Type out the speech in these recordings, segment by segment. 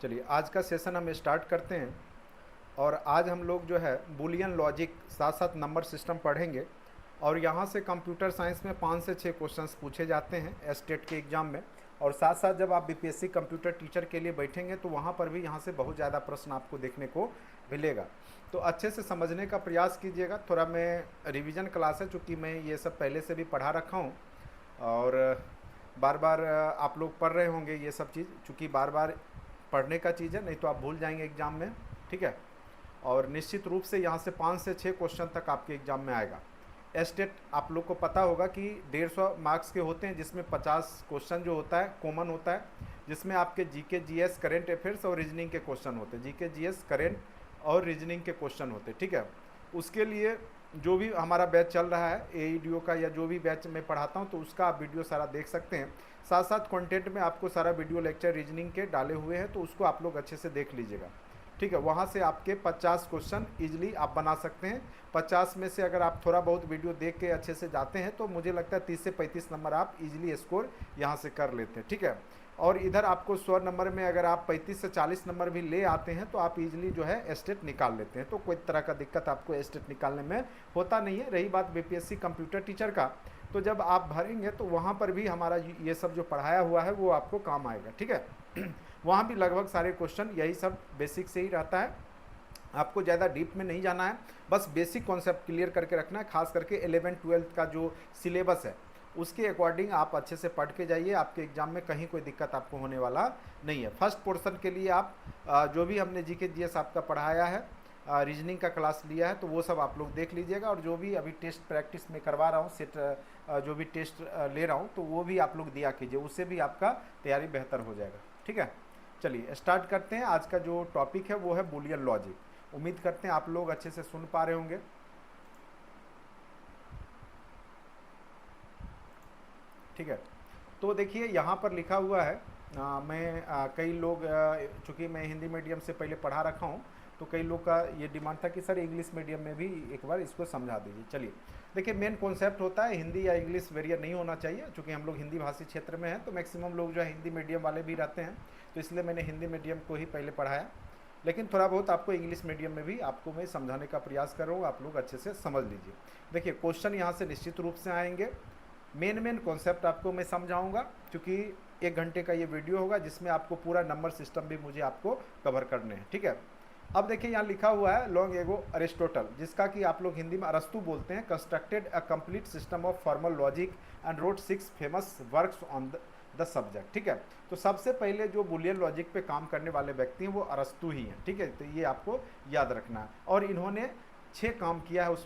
चलिए आज का सेशन हम स्टार्ट करते हैं। और आज हम लोग जो है बूलियन लॉजिक साथ साथ नंबर सिस्टम पढ़ेंगे। और यहाँ से कंप्यूटर साइंस में 5 से 6 क्वेश्चंस पूछे जाते हैं एस्टेट के एग्ज़ाम में। और साथ साथ जब आप बीपीएससी कंप्यूटर टीचर के लिए बैठेंगे तो वहाँ पर भी यहाँ से बहुत ज़्यादा प्रश्न आपको देखने को मिलेगा। तो अच्छे से समझने का प्रयास कीजिएगा। थोड़ा मैं रिवीजन क्लास है, चूँकि मैं ये सब पहले से भी पढ़ा रखा हूँ। और बार बार आप लोग पढ़ रहे होंगे ये सब चीज़, चूँकि बार बार पढ़ने का चीज़ है, नहीं तो आप भूल जाएंगे एग्ज़ाम में। ठीक है। और निश्चित रूप से यहाँ से 5 से 6 क्वेश्चन तक आपके एग्ज़ाम में आएगा। एस्टेट आप लोग को पता होगा कि 150 मार्क्स के होते हैं, जिसमें 50 क्वेश्चन जो होता है कॉमन होता है, जिसमें आपके जीके जीएस करेंट अफेयर्स और रीजनिंग के क्वेश्चन होते हैं। जीके जीएस करेंट और रीजनिंग के क्वेश्चन होते हैं। ठीक है। उसके लिए जो भी हमारा बैच चल रहा है एईडीओ का, या जो भी बैच मैं पढ़ाता हूँ, तो उसका आप वीडियो सारा देख सकते हैं। साथ साथ कंटेंट में आपको सारा वीडियो लेक्चर रीजनिंग के डाले हुए हैं, तो उसको आप लोग अच्छे से देख लीजिएगा। ठीक है। वहाँ से आपके 50 क्वेश्चन इजीली आप बना सकते हैं। 50 में से अगर आप थोड़ा बहुत वीडियो देख के अच्छे से जाते हैं तो मुझे लगता है 30 से 35 नंबर आप इजीली स्कोर यहाँ से कर लेते हैं। ठीक है। और इधर आपको 100 नंबर में अगर आप 35 से 40 नंबर भी ले आते हैं तो आप इजीली जो है एस्टेट निकाल लेते हैं। तो कोई तरह का दिक्कत आपको एस्टेट निकालने में होता नहीं है। रही बात बीपीएससी कंप्यूटर टीचर का, तो जब आप भरेंगे तो वहाँ पर भी हमारा ये सब जो पढ़ाया हुआ है वो आपको काम आएगा। ठीक है। वहाँ भी लगभग सारे क्वेश्चन यही सब बेसिक से ही रहता है। आपको ज़्यादा डीप में नहीं जाना है, बस बेसिक कॉन्सेप्ट क्लियर करके रखना है। खास करके 11-12 का जो सिलेबस है उसके अकॉर्डिंग आप अच्छे से पढ़ के जाइए। आपके एग्जाम में कहीं कोई दिक्कत आपको होने वाला नहीं है। फर्स्ट पोर्शन के लिए आप जो भी हमने जीके जीएस आपका पढ़ाया है, रीजनिंग का क्लास लिया है, तो वो सब आप लोग देख लीजिएगा। और जो भी अभी टेस्ट प्रैक्टिस में करवा रहा हूँ, सेट जो भी टेस्ट ले रहा हूँ, तो वो भी आप लोग दिया कीजिए, उससे भी आपका तैयारी बेहतर हो जाएगा। ठीक है। चलिए स्टार्ट करते हैं। आज का जो टॉपिक है वो है बूलियन लॉजिक। उम्मीद करते हैं आप लोग अच्छे से सुन पा रहे होंगे। ठीक है। तो देखिए यहाँ पर लिखा हुआ है, कई लोग, चूँकि मैं हिंदी मीडियम से पहले पढ़ा रखा हूँ, तो कई लोग का ये डिमांड था कि सर इंग्लिश मीडियम में भी एक बार इसको समझा दीजिए। चलिए देखिए, मेन कॉन्सेप्ट होता है हिंदी या इंग्लिश वेरियर नहीं होना चाहिए। चूँकि हम लोग हिंदी भाषी क्षेत्र में हैं तो मैक्सिमम लोग जो है हिंदी मीडियम वाले भी रहते हैं, तो इसलिए मैंने हिंदी मीडियम को ही पहले पढ़ाया। लेकिन थोड़ा बहुत आपको इंग्लिश मीडियम में भी आपको मैं समझाने का प्रयास कर रहा हूँ, आप लोग अच्छे से समझ लीजिए। देखिए क्वेश्चन यहाँ से निश्चित रूप से आएंगे। मेन कॉन्सेप्ट आपको मैं समझाऊंगा, क्योंकि 1 घंटे का ये वीडियो होगा जिसमें आपको पूरा नंबर सिस्टम भी मुझे आपको कवर करने हैं। ठीक है। अब देखिए यहाँ लिखा हुआ है लॉन्ग एगो अरिस्टोटल, जिसका कि आप लोग हिंदी में अरस्तु बोलते हैं, constructed a complete system of formal logic and wrote 6 famous works on the subject. ठीक है। तो सबसे पहले जो बुलियन लॉजिक पे काम करने वाले व्यक्ति हैं वो अरस्तु ही हैं। ठीक है। तो ये आपको याद रखना है। और इन्होंने 6 काम किया है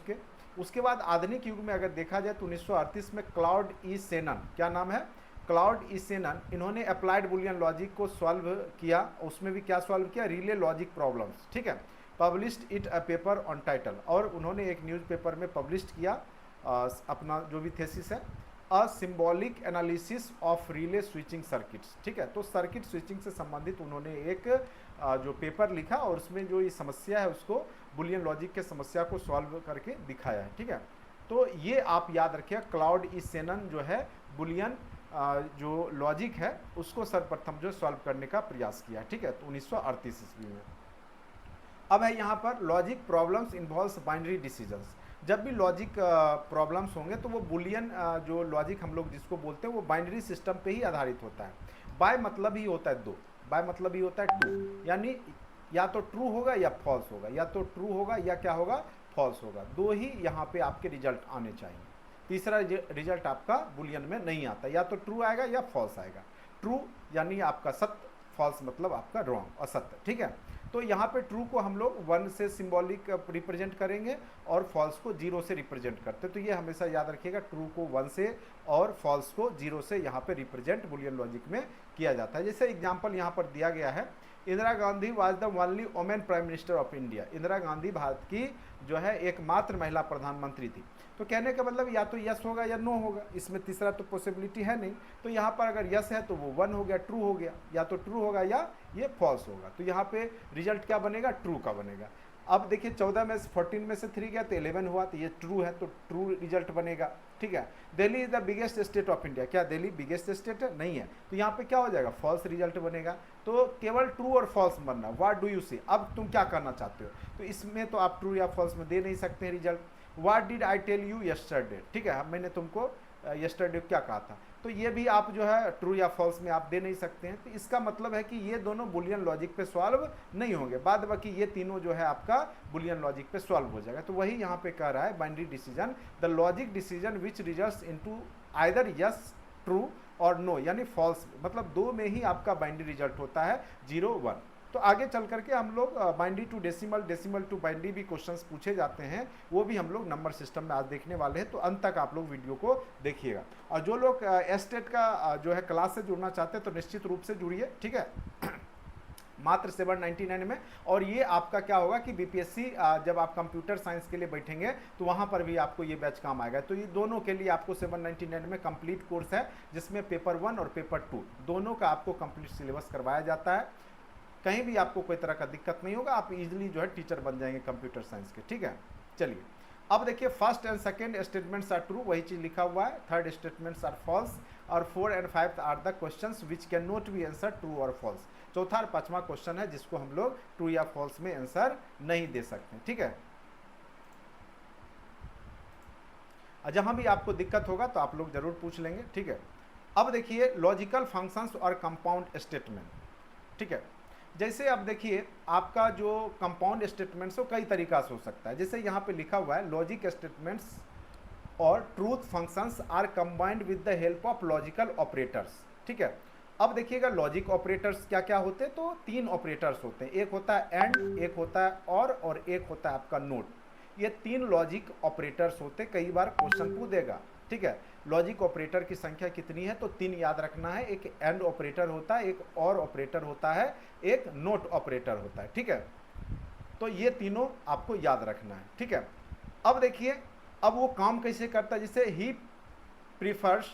उसके बाद आधुनिक युग में अगर देखा जाए तो 1938 में क्लाउड ई सेनन, क्या नाम है, क्लाउड ई सेनन, इन्होंने अप्लाइड बुलियन लॉजिक को सॉल्व किया। उसमें भी क्या सॉल्व किया, रिले लॉजिक प्रॉब्लम्स। ठीक है। Published it a paper on title, और उन्होंने एक न्यूज़पेपर में पब्लिश किया अपना जो भी थेसिस है, अ symbolic analysis of relay switching circuits. ठीक है। तो सर्किट स्विचिंग से संबंधित उन्होंने एक जो पेपर लिखा और उसमें जो ये समस्या है उसको बुलियन लॉजिक के समस्या को सॉल्व करके दिखाया है। ठीक है। तो ये आप याद रखिए, क्लाउड ई सेनन जो है बुलियन जो लॉजिक है उसको सर्वप्रथम जो सॉल्व करने का प्रयास किया। ठीक है। तो 1938 ईस्वी में। अब है यहाँ पर logic problems involves binary decisions. जब भी लॉजिक प्रॉब्लम्स होंगे तो वो बुलियन जो लॉजिक हम लोग जिसको बोलते हैं वो बाइनरी सिस्टम पे ही आधारित होता है। बाय मतलब ही होता है दो, बाय मतलब ही होता है टू, यानी या तो ट्रू होगा या फॉल्स होगा, या तो ट्रू होगा या क्या होगा, फॉल्स होगा। दो ही यहाँ पे आपके रिजल्ट आने चाहिए। तीसरा रिजल्ट आपका बुलियन में नहीं आता, या तो ट्रू आएगा या फॉल्स आएगा। ट्रू यानी आपका सत्य, फॉल्स मतलब आपका रॉन्ग, असत्य। ठीक है। तो यहाँ पे ट्रू को हम लोग 1 से सिंबॉलिक रिप्रेजेंट करेंगे और फॉल्स को 0 से रिप्रेजेंट करते हैं। तो ये हमेशा याद रखिएगा, ट्रू को 1 से और फॉल्स को 0 से यहाँ पे रिप्रेजेंट बुलियन लॉजिक में किया जाता है। जैसे एग्जांपल यहाँ पर दिया गया है, Indira Gandhi was the only women prime minister of India. Indira Gandhi Bharat की जो है एकमात्र महिला प्रधानमंत्री थी। तो कहने का मतलब या तो यस होगा या नो होगा, इसमें तीसरा तो पॉसिबिलिटी है नहीं। तो यहाँ पर अगर यस है तो वो 1 हो गया, ट्रू हो गया, या तो ट्रू होगा या ये फॉल्स होगा। तो यहाँ पे रिजल्ट क्या बनेगा, ट्रू का बनेगा। अब देखिए 14 में से 14 में से 3 गया तो 11 हुआ, तो ये ट्रू है, तो ट्रू रिजल्ट बनेगा। ठीक है, Delhi is the biggest state of India, क्या दिल्ली बिगेस्ट स्टेट है? नहीं है, तो यहाँ पे क्या हो जाएगा? फॉल्स रिजल्ट बनेगा। तो केवल ट्रू और फॉल्स बनना, व्हाट डू यू सी, अब तुम क्या करना चाहते हो, तो इसमें तो आप ट्रू या फॉल्स में दे नहीं सकते हैं result. What did I tell you yesterday, ठीक है, मैंने तुमको यस्टरडे क्या कहा था, तो ये भी आप जो है ट्रू या फॉल्स में आप दे नहीं सकते हैं। तो इसका मतलब है कि ये दोनों बुलियन लॉजिक पे सॉल्व नहीं होंगे, बाद बाकी ये तीनों जो है आपका बुलियन लॉजिक पे सॉल्व हो जाएगा। तो वही यहाँ पे कह रहा है binary decision, the logic decision which results into either yes true और नो, यानी फॉल्स, मतलब दो में ही आपका बाइनरी रिजल्ट होता है, 0 1। तो आगे चल करके हम लोग binary to decimal, decimal to binary भी क्वेश्चंस पूछे जाते हैं, वो भी हम लोग नंबर सिस्टम में आज देखने वाले हैं। तो अंत तक आप लोग वीडियो को देखिएगा। और जो लोग एस्टेट का जो है क्लास से जुड़ना चाहते हैं तो निश्चित रूप से जुड़िए, ठीक है मात्र 799 में। और ये आपका क्या होगा कि बीपीएससी जब आप कंप्यूटर साइंस के लिए बैठेंगे तो वहाँ पर भी आपको ये बैच काम आएगा। तो ये दोनों के लिए आपको 799 में कंप्लीट कोर्स है, जिसमें पेपर 1 और पेपर 2 दोनों का आपको कंप्लीट सिलेबस करवाया जाता है। कहीं भी आपको कोई तरह का दिक्कत नहीं होगा, आप इजीली जो है टीचर बन जाएंगे कंप्यूटर साइंस के, ठीक है। चलिए अब देखिए, first and second statements are true, वही चीज लिखा हुआ है, थर्ड स्टेटमेंट्स आर फॉल्स, और 4 and 5 are the questions which can not be answer true और फॉल्स। चौथा और पांचवा क्वेश्चन है जिसको हम लोग ट्रू या फॉल्स में आंसर नहीं दे सकते, ठीक है। जहां भी आपको दिक्कत होगा तो आप लोग जरूर पूछ लेंगे, ठीक है। अब देखिए लॉजिकल फंक्शंस और कंपाउंड स्टेटमेंट, ठीक है। जैसे अब देखिए आपका जो कंपाउंड स्टेटमेंट्स हो कई तरीका से हो सकता है, जैसे यहाँ पे लिखा हुआ है लॉजिक स्टेटमेंट्स और truth functions are combined with the help of logical operators, ठीक है। अब देखिएगा लॉजिक ऑपरेटर्स क्या क्या होते हैं, तो 3 ऑपरेटर्स होते हैं, एक होता है एंड, एक होता है और एक होता है आपका नोट। ये 3 लॉजिक ऑपरेटर्स होते, कई बार क्वेश्चन पूछ देगा, ठीक है। लॉजिक ऑपरेटर की संख्या कितनी है, तो 3 याद रखना है, एक एंड ऑपरेटर होता है, एक और ऑपरेटर होता है, एक नोट ऑपरेटर होता है, ठीक है। तो ये तीनों आपको याद रखना है, ठीक है। अब देखिए अब वो काम कैसे करता है, जैसे ही प्रीफर्स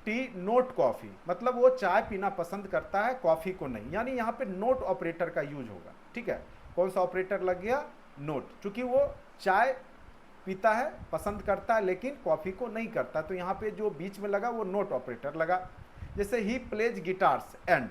टी नोट कॉफ़ी, मतलब वो चाय पीना पसंद करता है, कॉफ़ी को नहीं, यानी यहाँ पे नोट ऑपरेटर का यूज होगा, ठीक है। कौन सा ऑपरेटर लग गया? नोट, क्योंकि वो चाय पीता है, पसंद करता है, लेकिन कॉफ़ी को नहीं करता, तो यहाँ पे जो बीच में लगा वो नोट ऑपरेटर लगा। जैसे ही plays guitars and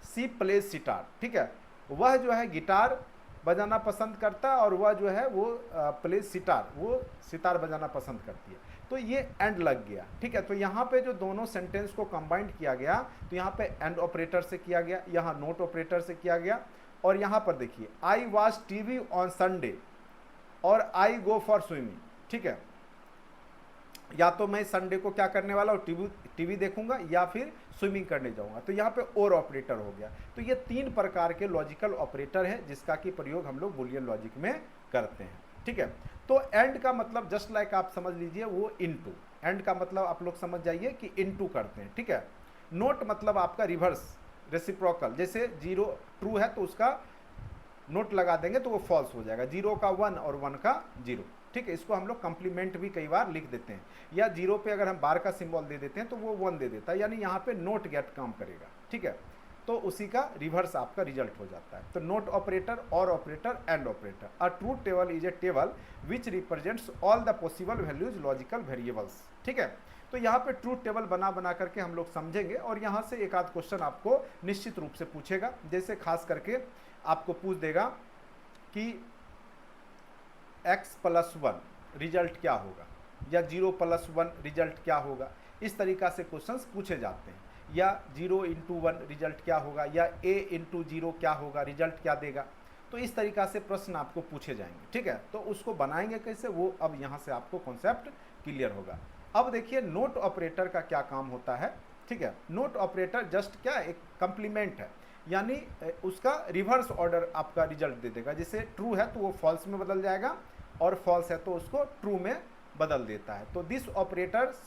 C plays sitar, ठीक है, वह जो है गिटार बजाना पसंद करता है और वह जो है वो प्लेज सितार, वो सितार बजाना पसंद करती है, तो ये एंड लग गया, ठीक है। तो यहाँ पे जो दोनों सेंटेंस को कंबाइंड किया गया, तो यहाँ पे एंड ऑपरेटर से किया गया, यहाँ नोट ऑपरेटर से किया गया। और यहाँ पर देखिए I watch TV on Sunday और आई गो फॉर स्विमिंग, ठीक है, या तो मैं संडे को क्या करने वाला हूँ, टीवी देखूंगा या फिर स्विमिंग करने जाऊंगा, तो यहाँ पे और ऑपरेटर हो गया। तो ये 3 प्रकार के लॉजिकल ऑपरेटर हैं जिसका कि प्रयोग हम लोग बुलियन लॉजिक में करते हैं, ठीक है। तो एंड का मतलब जस्ट लाइक आप समझ लीजिए वो इनटू, एंड का मतलब आप लोग समझ जाइए कि इनटू करते हैं, ठीक है। नोट मतलब आपका रिवर्स रेसिप्रोकल, जैसे 0 ट्रू है तो उसका नोट लगा देंगे तो वो फॉल्स हो जाएगा, 0 का 1 और 1 का 0, ठीक है। इसको हम लोग कंप्लीमेंट भी कई बार लिख देते हैं, या 0 पे अगर हम बार का सिंबल दे देते हैं तो वो 1 दे देता है, यानी यहाँ पे नोट गेट काम करेगा, ठीक है। तो उसी का रिवर्स आपका रिजल्ट हो जाता है। तो नोट ऑपरेटर, और operator, and operator. A truth table is a table which represents all the possible values logical variables, ठीक है। तो यहाँ पे ट्रूथ टेबल बना बना करके हम लोग समझेंगे, और यहाँ से एक आध क्वेश्चन आपको निश्चित रूप से पूछेगा, जैसे खास करके आपको पूछ देगा कि x + 1 रिजल्ट क्या होगा, या 0 + 1 रिजल्ट क्या होगा, इस तरीका से क्वेश्चंस पूछे जाते हैं। या 0 × 1 रिजल्ट क्या होगा, या a × 0 क्या होगा, रिजल्ट क्या देगा। तो इस तरीका से प्रश्न आपको पूछे जाएंगे, ठीक है। तो उसको बनाएंगे कैसे, वो अब यहाँ से आपको कॉन्सेप्ट क्लियर होगा। अब देखिए नोट ऑपरेटर का क्या काम होता है, ठीक है। नोट ऑपरेटर जस्ट क्या एक कंप्लीमेंट है, यानी उसका रिवर्स ऑर्डर आपका रिजल्ट दे देगा। जैसे ट्रू है तो वो फॉल्स में बदल जाएगा, और फॉल्स है तो उसको ट्रू में बदल देता है। तो this operators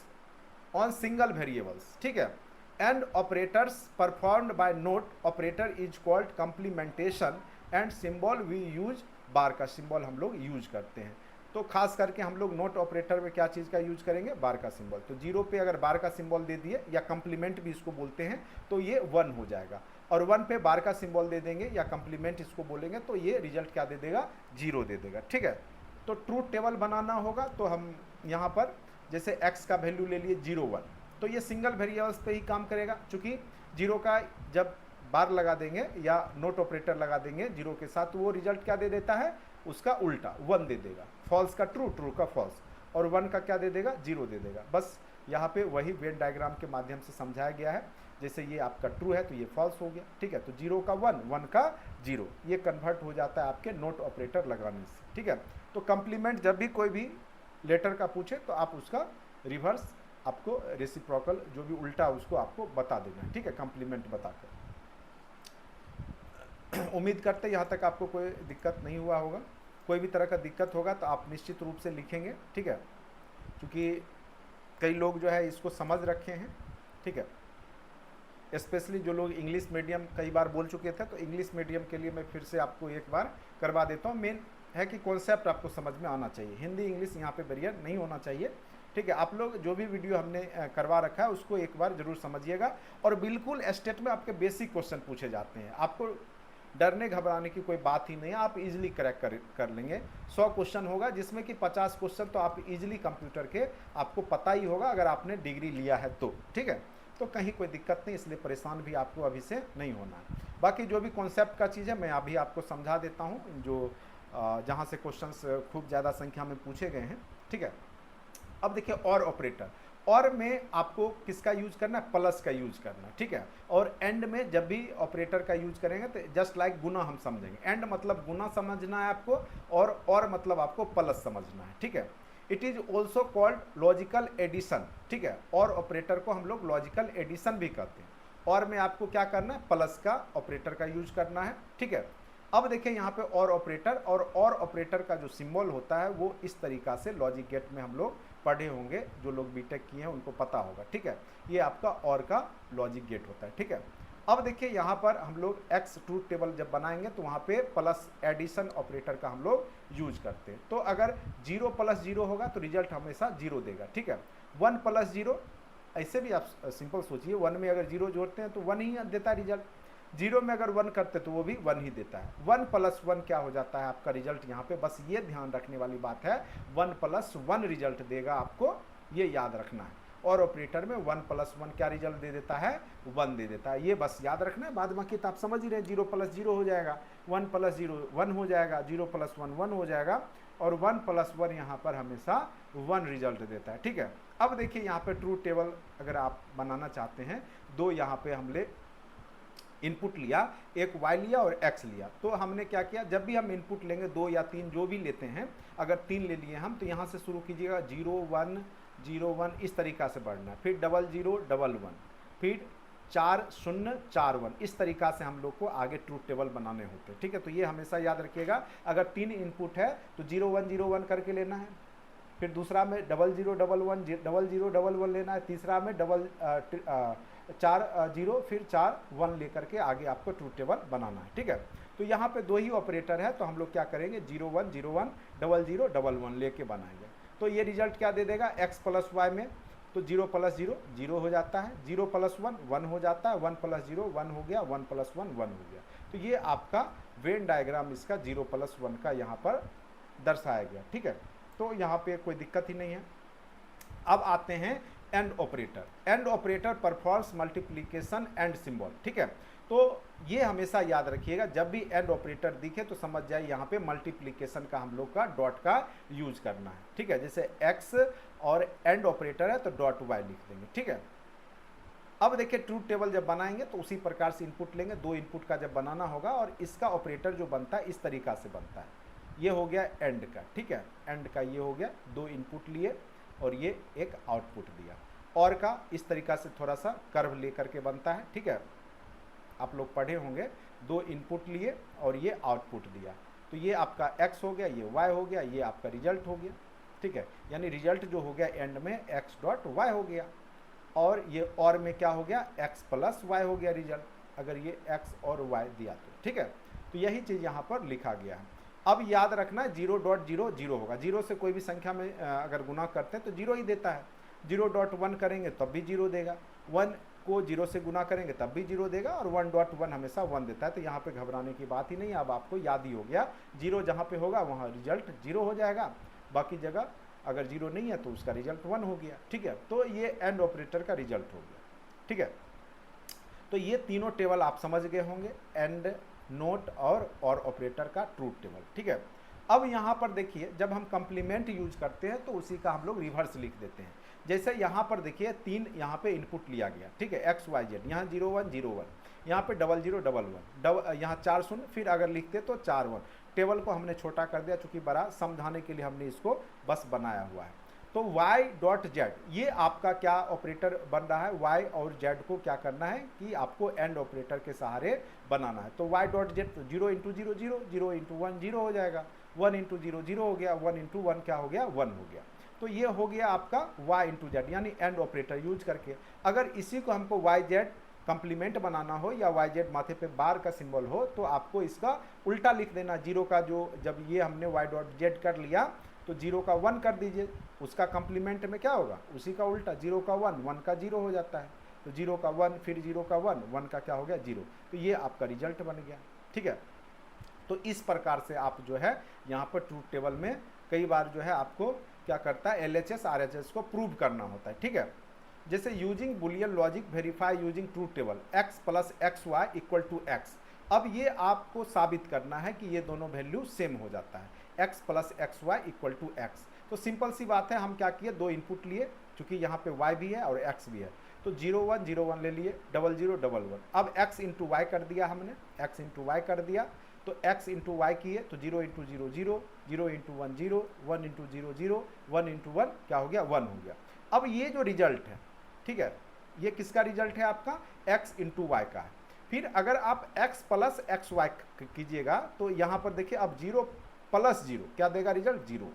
on single variables, ठीक है। And operators performed by not operator is called complementation, and symbol we use, bar का सिंबल हम लोग यूज करते हैं। तो खास करके हम लोग नोट ऑपरेटर में क्या चीज़ का यूज करेंगे, बार का सिंबल। तो 0 पे अगर बार का सिंबल दे दिए, या कंप्लीमेंट भी इसको बोलते हैं, तो ये 1 हो जाएगा। और 1 पे बार का सिंबल दे देंगे या कंप्लीमेंट इसको बोलेंगे, तो ये रिजल्ट क्या दे देगा, 0 दे देगा। ठीक है, तो ट्रूथ टेबल बनाना होगा तो हम यहाँ पर जैसे x का वैल्यू ले लिए 0 1, तो ये सिंगल वेरिएबल्स पे ही काम करेगा, चूंकि 0 का जब बार लगा देंगे या नोट ऑपरेटर लगा देंगे 0 के साथ, तो वो रिजल्ट क्या दे देता है, उसका उल्टा 1 दे देगा। फॉल्स का ट्रू, ट्रू का फॉल्स, और 1 का क्या दे देगा, 0 दे देगा। बस यहाँ पे वही वेन डायग्राम के माध्यम से समझाया गया है। जैसे ये आपका ट्रू है तो ये फॉल्स हो गया। ठीक है, तो 0 का 1, 1 का 0, ये कन्वर्ट हो जाता है आपके नोट ऑपरेटर लगाने से। ठीक है, तो कंप्लीमेंट जब भी कोई भी लेटर का पूछे तो आप उसका रिवर्स, आपको रेसिप्रोकल जो भी उल्टा उसको आपको बता देना है। ठीक है, कंप्लीमेंट बताकर। उम्मीद करते हैं यहाँ तक आपको कोई दिक्कत नहीं हुआ होगा। कोई भी तरह का दिक्कत होगा तो आप निश्चित रूप से लिखेंगे। ठीक है, क्योंकि कई लोग जो है इसको समझ रखे हैं। ठीक है, स्पेशली जो लोग इंग्लिश मीडियम कई बार बोल चुके थे, तो इंग्लिश मीडियम के लिए मैं फिर से आपको एक बार करवा देता हूँ। मेन है कि कॉन्सेप्ट आपको समझ में आना चाहिए, हिंदी इंग्लिश यहाँ पे बैरियर नहीं होना चाहिए। ठीक है, आप लोग जो भी वीडियो हमने करवा रखा है उसको एक बार जरूर समझिएगा, और बिल्कुल स्टेट में आपके बेसिक क्वेश्चन पूछे जाते हैं। आपको डरने घबराने की कोई बात ही नहीं है, आप इजीली क्रैक कर लेंगे। 100 क्वेश्चन होगा जिसमें कि 50 क्वेश्चन तो आप इजीली कंप्यूटर के आपको पता ही होगा अगर आपने डिग्री लिया है तो। ठीक है, तो कहीं कोई दिक्कत नहीं, इसलिए परेशान भी आपको अभी से नहीं होना है। बाकी जो भी कॉन्सेप्ट का चीज़ है मैं अभी आपको समझा देता हूँ, जो जहाँ से क्वेश्चंस खूब ज़्यादा संख्या में पूछे गए हैं। ठीक है, अब देखिए और ऑपरेटर, और में आपको किसका यूज करना है, प्लस का यूज करना है। ठीक है, और एंड में जब भी ऑपरेटर का यूज करेंगे तो जस्ट लाइक गुना हम समझेंगे। एंड मतलब गुना समझना है आपको, और मतलब आपको प्लस समझना है। ठीक है, it is also called logical addition. ठीक है, और ऑपरेटर को हम लोग लॉजिकल एडिशन भी कहते हैं। और में आपको क्या करना है, प्लस का ऑपरेटर का यूज करना है। ठीक है, अब देखिए यहाँ पे और ऑपरेटर, और ऑपरेटर का जो सिंबल होता है वो इस तरीका से लॉजिक गेट में हम लोग पढ़े होंगे, जो लोग बीटेक किए हैं उनको पता होगा। ठीक है, ये आपका और का लॉजिक गेट होता है। ठीक है, अब देखिए यहाँ पर हम लोग एक्स ट्रूथ टेबल जब बनाएंगे तो वहाँ पे प्लस एडिशन ऑपरेटर का हम लोग यूज करते हैं। तो अगर 0 + 0 होगा तो रिजल्ट हमेशा 0 देगा। ठीक है, 1 + 0, ऐसे भी आप सिंपल सोचिए, 1 में अगर 0 जोड़ते हैं तो 1 ही देता है रिजल्ट, 0 में अगर 1 करते तो वो भी 1 ही देता है। 1 + 1 क्या हो जाता है आपका रिजल्ट यहाँ पे, बस ये ध्यान रखने वाली बात है, 1 + 1 रिजल्ट देगा आपको, ये याद रखना है। और ऑपरेटर में 1 + 1 क्या रिजल्ट दे देता है, 1 दे देता है। ये बस याद रखना है, बाद बाकी तो आप समझ ही रहे हैं, 0 + 0 हो जाएगा, 1 + 0 1 हो जाएगा, 0 + 1 1 हो जाएगा, और 1 + 1 यहाँ पर हमेशा 1 रिजल्ट देता है। ठीक है, अब देखिए यहाँ पे ट्रूथ टेबल अगर आप बनाना चाहते हैं, दो यहाँ पे हमने इनपुट लिया, एक y लिया और x लिया। तो हमने क्या किया, जब भी हम इनपुट लेंगे 2 या 3 जो भी लेते हैं, अगर 3 ले लिए हम तो यहाँ से शुरू कीजिएगा 0 1 0 1, इस तरीका से बढ़ना है, फिर 0 0 1 1, फिर 4 0 4 1, इस तरीका से हम लोग को आगे ट्रूथ टेबल बनाने होते हैं। ठीक है, तो ये हमेशा याद रखिएगा, अगर 3 इनपुट है तो 0 1 0 1 करके लेना है, फिर दूसरा में 0 0 1 1 0 0 1 1 लेना है, तीसरा में 4 0 फिर 4 1 लेकर के आगे आपको ट्रूथ टेबल बनाना है। ठीक है, तो यहाँ पे 2 ही ऑपरेटर है, तो हम लोग क्या करेंगे, 0 1 0 1 0 0 1 1 लेके बनाएंगे। तो ये रिजल्ट क्या दे देगा, x + y में तो 0 + 0 0 हो जाता है, 0 + 1 1 हो जाता है, 1 + 0 1 हो गया, 1 + 1 1 हो गया। तो ये आपका वेन डायग्राम इसका 0 + 1 का यहाँ पर दर्शाया गया। ठीक है, तो यहाँ पे कोई दिक्कत ही नहीं है। अब आते हैं and operator. And operator performs multiplication and symbol. ठीक है, तो ये हमेशा याद रखिएगा, जब भी एंड ऑपरेटर दिखे तो समझ जाए यहाँ पे मल्टीप्लिकेशन का हम लोग का डॉट का यूज करना है। ठीक है, जैसे x और एंड ऑपरेटर है तो डॉट y लिख देंगे। ठीक है, अब देखिए ट्रूथ टेबल जब बनाएंगे तो उसी प्रकार से इनपुट लेंगे, 2 इनपुट का जब बनाना होगा, और इसका ऑपरेटर जो बनता है इस तरीका से बनता है। ये हो गया एंड का। ठीक है, एंड का ये हो गया, 2 इनपुट लिए और ये एक आउटपुट दिया। और का इस तरीका से थोड़ा सा कर्व लेकर के बनता है। ठीक है, आप लोग पढ़े होंगे, 2 इनपुट लिए और ये आउटपुट दिया, तो ये आपका x हो गया, ये y हो गया, ये आपका रिजल्ट हो गया। ठीक है, यानी रिजल्ट जो हो गया एंड में x.y हो गया, और ये और में क्या हो गया, x + y हो गया रिजल्ट, अगर ये x और y दिया तो। ठीक है, तो यही चीज़ यहाँ पर लिखा गया है। अब याद रखना है 0.0 0 होगा, 0 से कोई भी संख्या में अगर गुना करते हैं तो 0 ही देता है, 0.1 करेंगे तब भी 0 देगा, 1 को 0 से गुना करेंगे तब भी 0 देगा, और 1.1 हमेशा 1 देता है। तो यहाँ पे घबराने की बात ही नहीं, अब आपको याद ही हो गया, 0 जहाँ पे होगा वहाँ रिजल्ट 0 हो जाएगा, बाकी जगह अगर 0 नहीं है तो उसका रिजल्ट 1 हो गया। ठीक है, तो ये एंड ऑपरेटर का रिजल्ट हो गया। ठीक है, तो ये तीनों टेबल आप समझ गए होंगे, एंड, नोट और ऑपरेटर का ट्रूथ टेबल। ठीक है, अब यहाँ पर देखिए जब हम कंप्लीमेंट यूज करते हैं तो उसी का हम लोग रिवर्स लिख देते हैं। जैसे यहाँ पर देखिए 3 यहाँ पे इनपुट लिया गया, ठीक है, एक्स वाई जेड, यहाँ 0 1 0 1, यहाँ पे 0 0 1 1, यहाँ 4 0, फिर अगर लिखते तो 4 1। टेबल को हमने छोटा कर दिया, चूंकि बड़ा समझाने के लिए हमने इसको बस बनाया हुआ है। तो y.z ये आपका क्या ऑपरेटर बन रहा है, y और z को क्या करना है कि आपको एंड ऑपरेटर के सहारे बनाना है। तो y.z तो 0 इंटू 0 0, 0 इंटू 1 0 हो जाएगा, 1 इंटू 0 0 हो गया, 1 इंटू 1 क्या हो गया, 1 हो गया। तो ये हो गया आपका y इंटू जेड, यानी एंड ऑपरेटर यूज करके। अगर इसी को हमको y z कंप्लीमेंट बनाना हो या वाई जेड माथे पे बार का सिंबल हो तो आपको इसका उल्टा लिख देना। 0 का जो, जब ये हमने y.z कर लिया तो 0 का 1 कर दीजिए, उसका कंप्लीमेंट में क्या होगा, उसी का उल्टा, 0 का 1, 1 का 0 हो जाता है। तो 0 का 1, फिर 0 का 1, 1 का क्या हो गया, 0। तो ये आपका रिजल्ट बन गया। ठीक है, तो इस प्रकार से आप जो है यहाँ पर ट्रूथ टेबल में कई बार जो है आपको क्या करता है, LHS RHS को प्रूव करना होता है। ठीक है, जैसे using Boolean logic verify using truth table x plus x y equal to x. अब ये आपको साबित करना है कि ये दोनों वैल्यू सेम हो जाता है, x plus x y equal to x. तो सिंपल सी बात है, हम क्या किए, 2 इनपुट लिए, चूंकि यहाँ पे y भी है और x भी है, तो 0 1 0 1 ले लिए, 0 0 1 1। अब x इंटू वाई कर दिया हमने, x इंटू वाई कर दिया, तो x इंटू वाई किए तो 0 इंटू 0 0, 0 इंटू 1 0, 1 इंटू 0 0, 1 इंटू 1 क्या हो गया, 1 हो गया। अब ये जो रिजल्ट है, ठीक है, ये किसका रिजल्ट है, आपका x इंटू वाई का है। फिर अगर आप x प्लस एक्स वाई कीजिएगा तो यहाँ पर देखिए अब 0 प्लस 0 क्या देगा रिजल्ट, 0,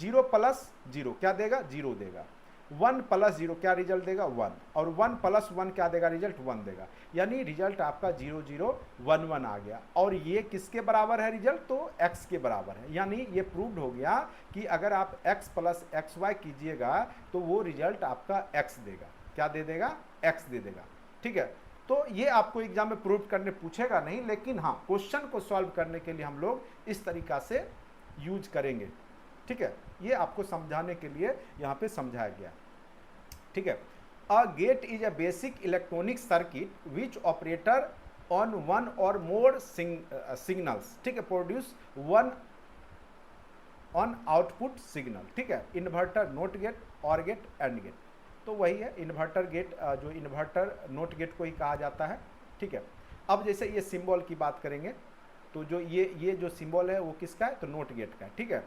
0 प्लस 0 क्या देगा, 0 देगा, 1 प्लस 0 क्या रिजल्ट देगा, 1, और 1 प्लस 1 क्या देगा रिजल्ट, 1 देगा। यानी रिजल्ट आपका 0 0 1 1 आ गया। और ये किसके बराबर है रिजल्ट, तो x के बराबर है। यानी ये प्रूव्ड हो गया कि अगर आप x प्लस एक्स वाई कीजिएगा तो वो रिजल्ट आपका x देगा, क्या दे देगा, x दे देगा। ठीक है, तो ये आपको एग्जाम में प्रूव करने पूछेगा नहीं, लेकिन हाँ क्वेश्चन को सॉल्व करने के लिए हम लोग इस तरीका से यूज करेंगे। ठीक है, ये आपको समझाने के लिए यहाँ पे समझाया गया। ठीक है, a gate is a basic electronic circuit which operator on one or more signals, ठीक है, produce one on output signal. ठीक है, inverter, not gate, or gate, and gate, तो वही है इन्वर्टर गेट, जो इन्वर्टर नोट गेट को ही कहा जाता है। ठीक है, अब जैसे ये सिंबल की बात करेंगे तो जो ये जो सिंबल है वो किसका है, तो नोट गेट का है। ठीक है,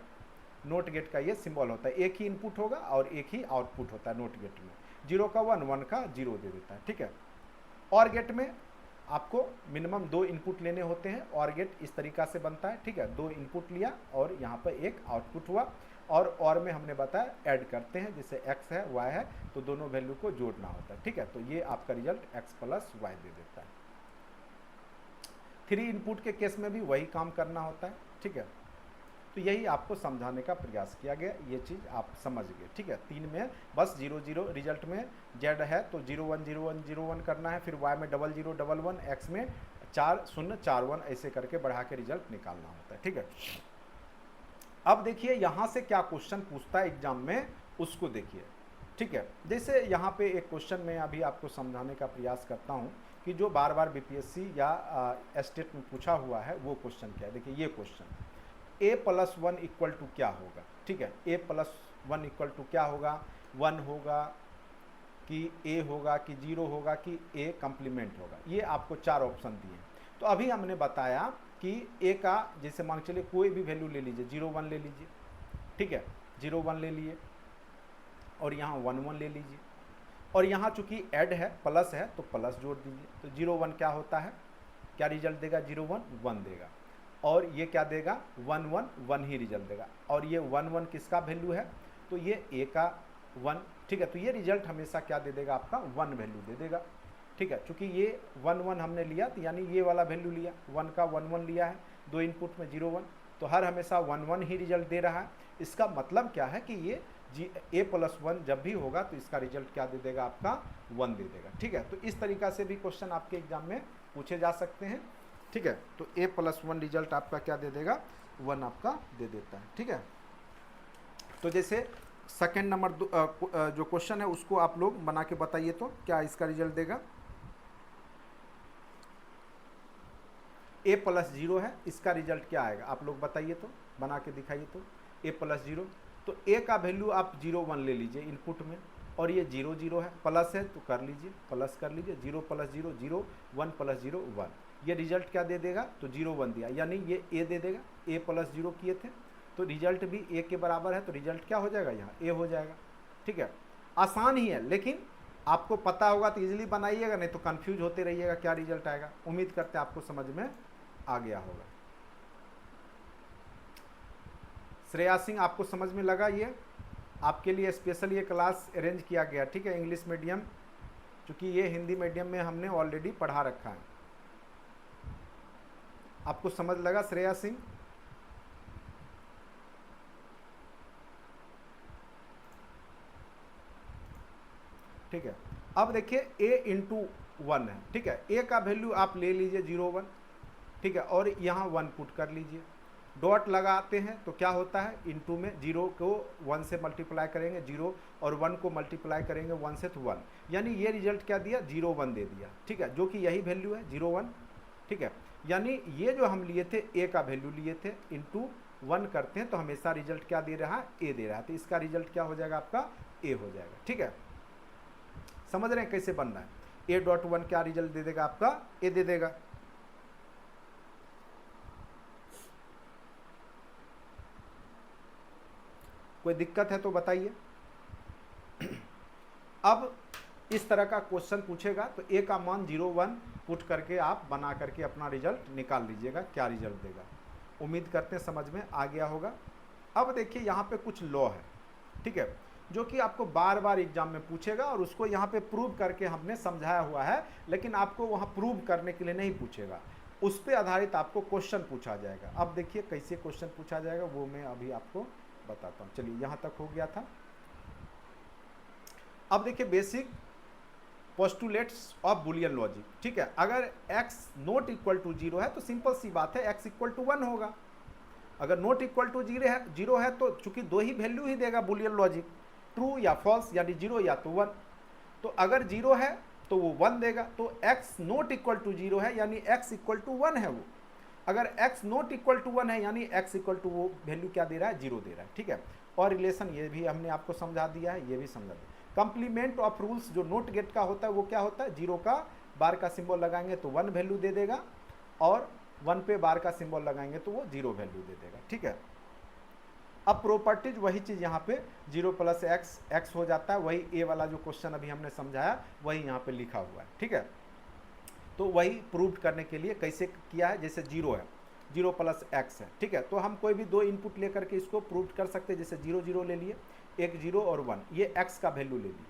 नोट गेट का ये सिंबल होता है, एक ही इनपुट होगा और एक ही आउटपुट होता है नोट गेट में, 0 का 1, 1 का 0 दे देता है। ठीक है, और गेट में आपको मिनिमम 2 इनपुट लेने होते हैं, और गेट इस तरीका से बनता है। ठीक है, 2 इनपुट लिया और यहाँ पर एक आउटपुट हुआ, और में हमने बताया ऐड करते हैं, जैसे x है y है तो दोनों वैल्यू को जोड़ना होता है। ठीक है, तो ये आपका result x plus why they देता है। 3 इनपुट के केस में भी वही काम करना होता है। ठीक है, तो यही आपको समझाने का प्रयास किया गया, ये चीज़ आप समझ गए। ठीक है, 3 में बस 0 0, रिजल्ट में z है तो 0 1 0 1 0 1 करना है, फिर y में 0 0 1 1, x में 4 0 4 1, ऐसे करके बढ़ा के रिजल्ट निकालना होता है। ठीक है, अब देखिए यहाँ से क्या क्वेश्चन पूछता है एग्जाम में, उसको देखिए। ठीक है, जैसे यहाँ पे एक क्वेश्चन मैं अभी आपको समझाने का प्रयास करता हूँ कि जो बार बार BPSC या स्टेट में पूछा हुआ है वो क्वेश्चन क्या है। देखिए ये question, a plus 1 equal to क्या होगा। ठीक है, a प्लस 1 इक्वल टू क्या होगा, 1 होगा कि a होगा कि 0 होगा कि a कंप्लीमेंट होगा। ये आपको 4 ऑप्शन दिए। तो अभी हमने बताया कि a का जैसे मान चलिए कोई भी वैल्यू ले लीजिए, 0 1 ले लीजिए। ठीक है, 0 1 ले लिए और यहाँ 1 1 ले लीजिए, और यहाँ चूंकि ऐड है, प्लस है तो प्लस जोड़ दीजिए। तो 0 1 क्या होता है, क्या रिजल्ट देगा, 0 1 1 देगा, और ये क्या देगा, 1 1 1 ही रिजल्ट देगा। और ये 1 1 किसका वैल्यू है, तो ये a का 1। ठीक है, तो ये रिजल्ट हमेशा क्या दे देगा, आपका 1 वैल्यू दे देगा। ठीक है, चूंकि ये 1 1 हमने लिया तो यानी ये वाला वैल्यू लिया, 1 का 1 1 लिया है, 2 इनपुट में 0 1, तो हर हमेशा 1 1 ही रिजल्ट दे रहा है। इसका मतलब क्या है कि ये ए प्लस वन जब भी होगा तो इसका रिजल्ट क्या दे देगा, आपका 1 दे देगा। ठीक है, तो इस तरीका से भी क्वेश्चन आपके एग्जाम में पूछे जा सकते हैं। ठीक है, तो ए प्लस वन रिजल्ट आपका क्या दे देगा, 1 आपका दे देता है। ठीक है, तो जैसे सेकेंड नंबर जो क्वेश्चन है उसको आप लोग बना के बताइए तो क्या इसका रिजल्ट देगा। ए प्लस जीरो है, इसका रिजल्ट क्या आएगा आप लोग बताइए तो, बना के दिखाइए तो। ए प्लस जीरो, तो ए का वैल्यू आप 0 1 ले लीजिए इनपुट में, और ये 0 0 है, प्लस है तो कर लीजिए, प्लस कर लीजिए, 0 प्लस 0 0, 1 प्लस 0 1। ये रिजल्ट क्या दे देगा, तो 0 1 दिया, यानी ये ए दे देगा। ए प्लस 0 किए थे तो रिजल्ट भी ए के बराबर है, तो रिजल्ट क्या हो जाएगा, यहाँ ए हो जाएगा। ठीक है, आसान ही है, लेकिन आपको पता होगा तो इजीली बनाइएगा, नहीं तो कंफ्यूज होते रहिएगा क्या रिजल्ट आएगा। उम्मीद करते हैं आपको समझ में आ गया होगा। श्रेया सिंह, आपको समझ में लगा, ये आपके लिए स्पेशल ये क्लास अरेंज किया गया। ठीक है, इंग्लिश मीडियम, क्योंकि ये हिंदी मीडियम में हमने ऑलरेडी पढ़ा रखा है। आपको समझ लगा श्रेया सिंह? ठीक है, अब देखिए a इंटू 1 है। ठीक है, a का वैल्यू आप ले लीजिए 0 1। ठीक है, और यहाँ 1 पुट कर लीजिए, डॉट लगाते हैं तो क्या होता है, इनटू में 0 को 1 से मल्टीप्लाई करेंगे 0, और 1 को मल्टीप्लाई करेंगे 1 से तो 1, यानी ये रिजल्ट क्या दिया, 0 1 दे दिया। ठीक है, जो कि यही वैल्यू है 0 1। ठीक है, यानी ये जो हम लिए थे ए का वैल्यू लिए थे, इंटू 1 करते हैं तो हमेशा रिजल्ट क्या दे रहा है, ए दे रहा है, तो इसका रिजल्ट क्या हो जाएगा, आपका ए हो जाएगा। ठीक है, समझ रहे हैं कैसे बनना है। ए डॉट 1 क्या रिजल्ट दे देगा, आपका ए दे देगा। कोई दिक्कत है तो बताइए। अब इस तरह का क्वेश्चन पूछेगा तो ए का मान 0 1 पुट करके आप बना करके अपना रिजल्ट निकाल लीजिएगा, क्या रिजल्ट देगा। उम्मीद करते हैं समझ में आ गया होगा। अब देखिए यहाँ पे कुछ लॉ है, ठीक है, जो कि आपको बार बार एग्जाम में पूछेगा, और उसको यहाँ पे प्रूव करके हमने समझाया हुआ है, लेकिन आपको वहाँ प्रूव करने के लिए नहीं पूछेगा, उस पर आधारित आपको क्वेश्चन पूछा जाएगा। अब देखिए कैसे क्वेश्चन पूछा जाएगा वो मैं अभी आपको बताता हूँ। चलिए यहाँ तक हो गया था। अब देखिए basic postulates of Boolean logic. ठीक है, अगर x नॉट इक्वल टू 0 है तो सिंपल सी बात है x इक्वल टू 1 होगा। अगर नॉट इक्वल टू 0 है तो चूंकि दो ही वैल्यू ही देगा बुलियन लॉजिक, ट्रू या फॉल्स, यानी 0 या तो 1। तो अगर 0 है तो वो 1 देगा, तो x नॉट इक्वल टू 0 है यानी x इक्वल टू 1 है वो। अगर x नॉट इक्वल टू 1 है यानी x इक्वल टू वो वैल्यू क्या दे रहा है, 0 दे रहा है। ठीक है, और रिलेशन ये भी हमने आपको समझा दिया है, ये भी समझा दिया। कंप्लीमेंट ऑफ रूल्स जो नोट गेट का होता है वो क्या होता है, 0 का बार का सिंबल लगाएंगे तो 1 वैल्यू दे देगा, और 1 पे बार का सिंबल लगाएंगे तो वो 0 वैल्यू दे देगा। ठीक है, अब प्रॉपर्टीज वही चीज़ यहाँ पे 0 प्लस x हो जाता है, वही ए वाला जो क्वेश्चन अभी हमने समझाया वही यहाँ पे लिखा हुआ है। ठीक है, तो वही प्रूव करने के लिए कैसे किया है, जैसे 0 है, 0 प्लस x है। ठीक है, तो हम कोई भी दो इनपुट लेकर के इसको प्रूव कर सकते हैं, जैसे 0 0 ले लिए, एक 0 और 1, ये x का वैल्यू ले लिए,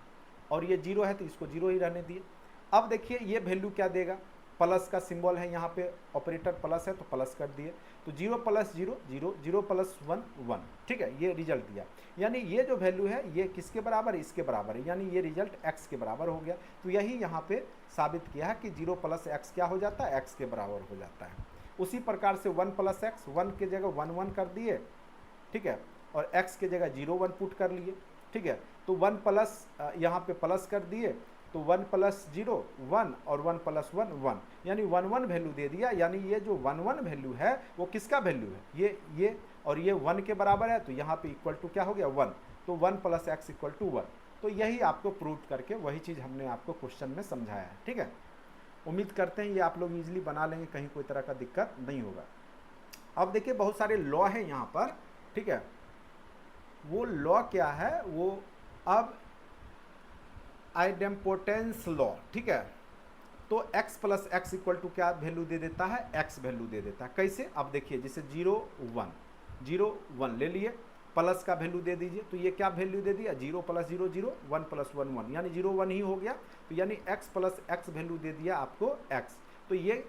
और ये 0 है तो इसको 0 ही रहने दिए। अब देखिए ये वैल्यू क्या देगा, प्लस का सिंबल है यहाँ पे, ऑपरेटर प्लस है तो प्लस कर दिए, तो 0 प्लस 0 0, 0 प्लस 1 1। ठीक है, ये रिजल्ट दिया, यानी ये जो वैल्यू है ये किसके बराबर है, इसके बराबर है, यानी ये रिजल्ट x के बराबर हो गया। तो यही यहाँ पे साबित किया है कि 0 प्लस x क्या हो जाता है, x के बराबर हो जाता है। उसी प्रकार से 1 प्लस x, 1 के जगह 1 1 कर दिए। ठीक है, और x के जगह 0 1 पुट कर लिए। ठीक है, तो 1 प्लस यहाँ पे प्लस कर दिए, तो 1 प्लस 0 1, और 1 प्लस 1 1, यानी 1 1 वैल्यू दे दिया। यानी ये जो 1 1 वैल्यू है वो किसका वैल्यू है, ये और ये 1 के बराबर है, तो यहाँ पे इक्वल टू क्या हो गया 1, तो 1 प्लस x इक्वल टू 1। तो यही आपको प्रूव करके वही चीज़ हमने आपको क्वेश्चन में समझाया है। ठीक है, उम्मीद करते हैं ये आप लोग इजीली बना लेंगे, कहीं कोई तरह का दिक्कत नहीं होगा। अब देखिए बहुत सारे लॉ हैं यहाँ पर। ठीक है, वो लॉ क्या है, वो अब आइडेम्पोटेंस लॉ। ठीक है, तो x plus x equal to क्या वैल्यू दे देता है, x वैल्यू दे देता है। कैसे, अब देखिए जैसे 0 1 ले लिए, प्लस का वैल्यू दे दीजिए, तो ये क्या वैल्यू दे दिया, 0 प्लस 0 0, 1 प्लस 1 1, यानी 0 1 ही हो गया। तो यानी x प्लस एक्स वैल्यू दे दिया आपको x। तो ये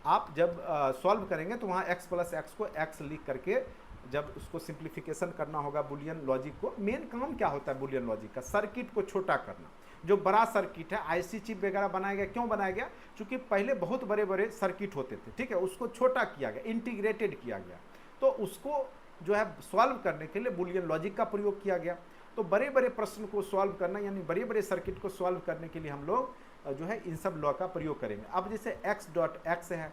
आप जब सॉल्व करेंगे तो वहाँ x प्लस एक्स को x लिख करके जब उसको सिंप्लीफिकेशन करना होगा बुलियन लॉजिक को, मेन काम क्या होता है बुलियन लॉजिक का, सर्किट को छोटा करना। जो बड़ा सर्किट है, आईसी चिप वगैरह बनाया गया, क्यों बनाया गया? क्योंकि पहले बहुत बड़े बड़े सर्किट होते थे, ठीक है, उसको छोटा किया गया, इंटीग्रेटेड किया गया, तो उसको जो है सॉल्व करने के लिए बुलियन लॉजिक का प्रयोग किया गया। तो बड़े बड़े प्रश्न को सॉल्व करना, यानी बड़े बड़े सर्किट को सॉल्व करने के लिए हम लोग जो है इन सब लॉ का प्रयोग करेंगे। अब जैसे x डॉट एक्स है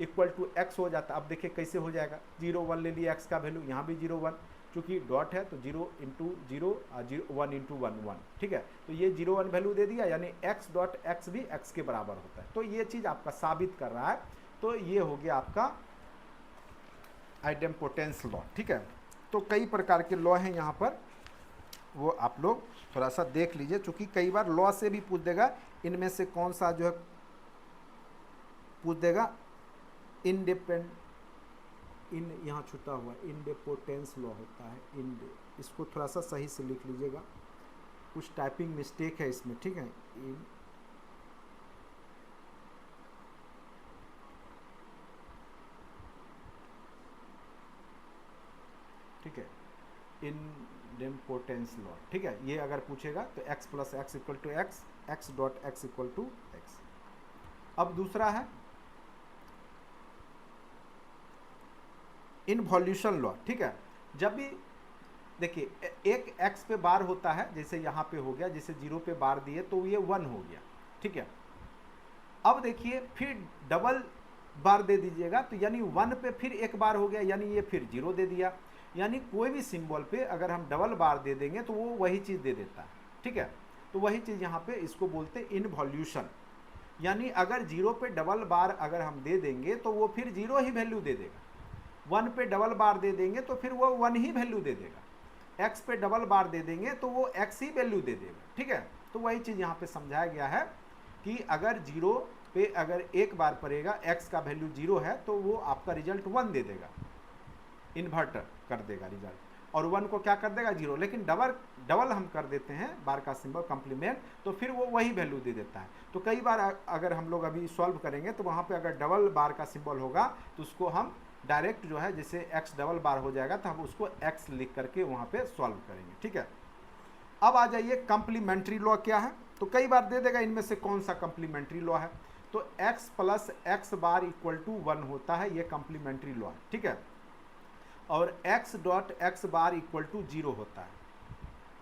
इक्वल टू एक्स हो जाता है। अब देखिए कैसे हो जाएगा, 0 1 ले लिया x का वैल्यू, यहाँ भी 0 1, चूँकि डॉट है तो 0 इंटू 0 1 इंटू 1 1, ठीक है। तो ये 0 1 वैल्यू दे दिया, यानी x डॉट एक्स भी x के बराबर होता है। तो ये चीज़ आपका साबित कर रहा है। तो ये हो गया आपका आइडेम्पोटेंस लॉ, ठीक है। तो कई प्रकार के लॉ हैं यहाँ पर, वो आप लोग थोड़ा सा देख लीजिए, चूँकि कई बार लॉ से भी पूछ देगा इनमें से कौन सा जो है पूछ देगा यहाँ छूटा हुआ इंडेपोटेंस लॉ होता है, इसको थोड़ा सा सही से लिख लीजिएगा, कुछ टाइपिंग मिस्टेक है इसमें, ठीक है। ठीक है, इंडेपोटेंस लॉ, ठीक है। ये अगर पूछेगा तो x plus x equal to x, x dot x equal to x. अब दूसरा है इनवॉल्यूशन लॉ, ठीक है। जब भी देखिए एक x पे बार होता है, जैसे यहाँ पे हो गया, जैसे 0 पे बार दिए तो ये 1 हो गया, ठीक है। अब देखिए फिर डबल बार दे दीजिएगा, तो यानी 1 पे फिर एक बार हो गया, यानी ये फिर 0 दे दिया। यानी कोई भी सिंबल पे अगर हम डबल बार दे देंगे तो वो वही चीज़ दे देता है, ठीक है। तो वही चीज़ यहाँ पे इसको बोलते हैं इनवॉल्यूशन। यानी अगर 0 पे डबल बार अगर हम दे देंगे तो वो फिर 0 ही वैल्यू दे देगा, 1 पे डबल बार दे देंगे तो फिर वो 1 ही वैल्यू दे देगा, x पे डबल बार दे देंगे तो वो x ही वैल्यू दे देगा, ठीक है। तो वही चीज़ यहाँ पे समझाया गया है कि अगर 0 पे अगर एक बार पड़ेगा, x का वैल्यू 0 है तो वो आपका रिजल्ट 1 दे देगा, इन्वर्टर कर देगा रिजल्ट, और 1 को क्या कर देगा 0। लेकिन डबल हम कर देते हैं बार का सिंबल कम्प्लीमेंट, तो फिर वो वही वैल्यू दे देता है। तो कई बार अगर हम लोग अभी सॉल्व करेंगे तो वहाँ पे अगर डबल बार का सिंबल होगा तो उसको हम डायरेक्ट जो है, जैसे x डबल बार हो जाएगा तो हम उसको x लिख करके वहाँ पे सॉल्व करेंगे, ठीक है। अब आ जाइए कम्प्लीमेंट्री लॉ क्या है। तो कई बार दे देगा इनमें से कौन सा कम्प्लीमेंट्री लॉ है, तो x plus x bar equal to 1 होता है, ये कम्प्लीमेंट्री लॉ है, ठीक है। और x dot x bar equal to 0 होता है।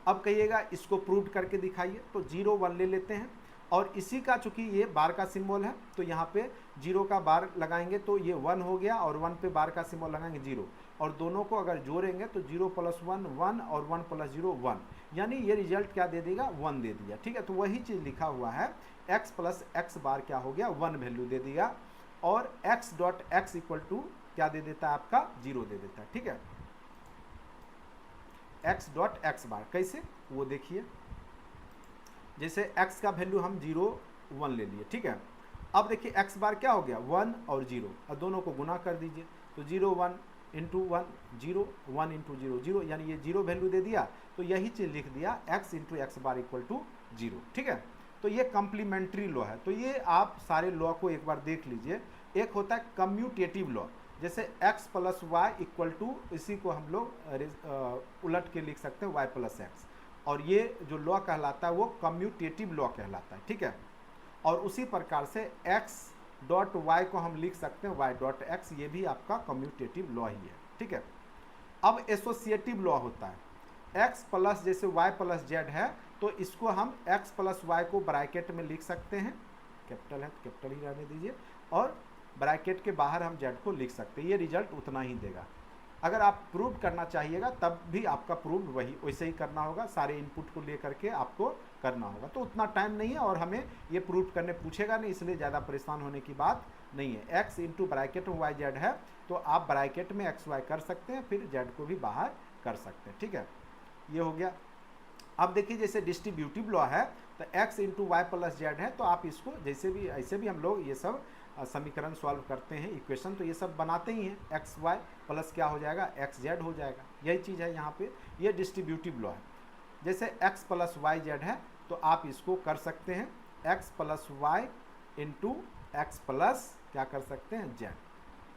अब कहिएगा इसको प्रूव करके दिखाइए, तो 0 1 ले लेते हैं, और इसी का चूंकि ये बार का सिंबल है तो यहाँ पे 0 का बार लगाएंगे तो ये 1 हो गया, और 1 पे बार का सिंबल लगाएंगे 0, और दोनों को अगर जोड़ेंगे तो 0 प्लस 1 1, और 1 प्लस 0 1, यानी ये रिजल्ट क्या दे देगा 1 दे दिया, ठीक है। तो वही चीज़ लिखा हुआ है, x प्लस एक्स बार क्या हो गया 1 वैल्यू दे दिया, और x dot x equal to क्या दे देता है आपका 0 दे देता है, ठीक है। x डॉट एक्स बार कैसे वो देखिए, जैसे x का वैल्यू हम 0 1 ले लिए, ठीक है। अब देखिए x बार क्या हो गया 1 और 0, और दोनों को गुना कर दीजिए, तो 0 1 इंटू 1 0, 1 इंटू 0 0, यानी ये 0 वैल्यू दे दिया, तो यही चीज़ लिख दिया x into x bar equal to 0, ठीक है। तो ये कम्प्लीमेंट्री लॉ है। तो ये आप सारे लॉ को एक बार देख लीजिए। एक होता है कम्यूटेटिव लॉ, जैसे x plus y equal to, इसी को हम लोग उलट के लिख सकते हैं y प्लस एक्स, और ये जो लॉ कहलाता है वो कम्यूटेटिव लॉ कहलाता है, ठीक है। और उसी प्रकार से x डॉट वाई को हम लिख सकते हैं y डॉट एक्स, ये भी आपका कम्यूटेटिव लॉ ही है, ठीक है। अब एसोसिएटिव लॉ होता है, x प्लस जैसे y प्लस जेड है तो इसको हम x प्लस वाई को ब्रैकेट में लिख सकते हैं, कैपिटल है तो कैपिटल ही रहने दीजिए, और ब्रैकेट के बाहर हम जेड को लिख सकते हैं, ये रिजल्ट उतना ही देगा। अगर आप प्रूव करना चाहिएगा तब भी आपका प्रूव वही वैसे ही करना होगा, सारे इनपुट को लेकर के आपको करना होगा। तो उतना टाइम नहीं है और हमें ये प्रूव करने पूछेगा नहीं, इसलिए ज़्यादा परेशान होने की बात नहीं है। x इंटू ब्रैकेट में वाई जेड है तो आप ब्रैकेट में एक्स वाई कर सकते हैं, फिर जेड को भी बाहर कर सकते हैं, ठीक है। ये हो गया। अब देखिए जैसे डिस्ट्रीब्यूटिव लॉ है तो x into y plus z है, तो आप इसको जैसे भी ऐसे भी हम लोग ये सब समीकरण सॉल्व करते हैं, इक्वेशन तो ये सब बनाते ही हैं, एक्स वाई प्लस क्या हो जाएगा एक्स जेड हो जाएगा, यही चीज़ है यहाँ पे, ये डिस्ट्रीब्यूटिव लॉ है। जैसे x प्लस वाई जेड है तो आप इसको कर सकते हैं x plus y into x plus क्या कर सकते हैं जेड,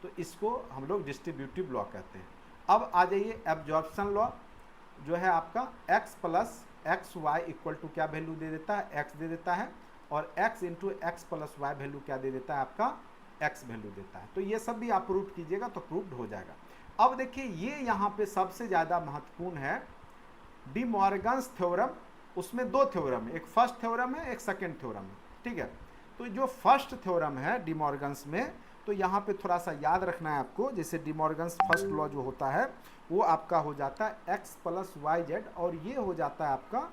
तो इसको हम लोग डिस्ट्रीब्यूटिव लॉ कहते हैं। अब आ जाइए एब्जॉर्प्शन लॉ, जो है आपका x plus x y equal to क्या वैल्यू दे देता है, x दे देता है, और x into x plus y value क्या दे देता है, आपका x वैल्यू देता है। तो ये सब भी आप प्रूव कीजिएगा तो प्रूव्ड हो जाएगा। अब देखिए ये यहाँ पे सबसे ज़्यादा महत्वपूर्ण है डी मॉर्गन्स थ्योरम। उसमें दो थ्योरम है, एक फर्स्ट थ्योरम है, एक सेकेंड थ्योरम है, ठीक है। तो जो फर्स्ट थ्योरम है डी मॉर्गन्स में, तो यहाँ पे थोड़ा सा याद रखना है आपको, जैसे डी मॉर्गन्स फर्स्ट लॉ जो होता है वो आपका हो जाता है एक्स प्लस वाई जेड, और ये हो जाता है आपका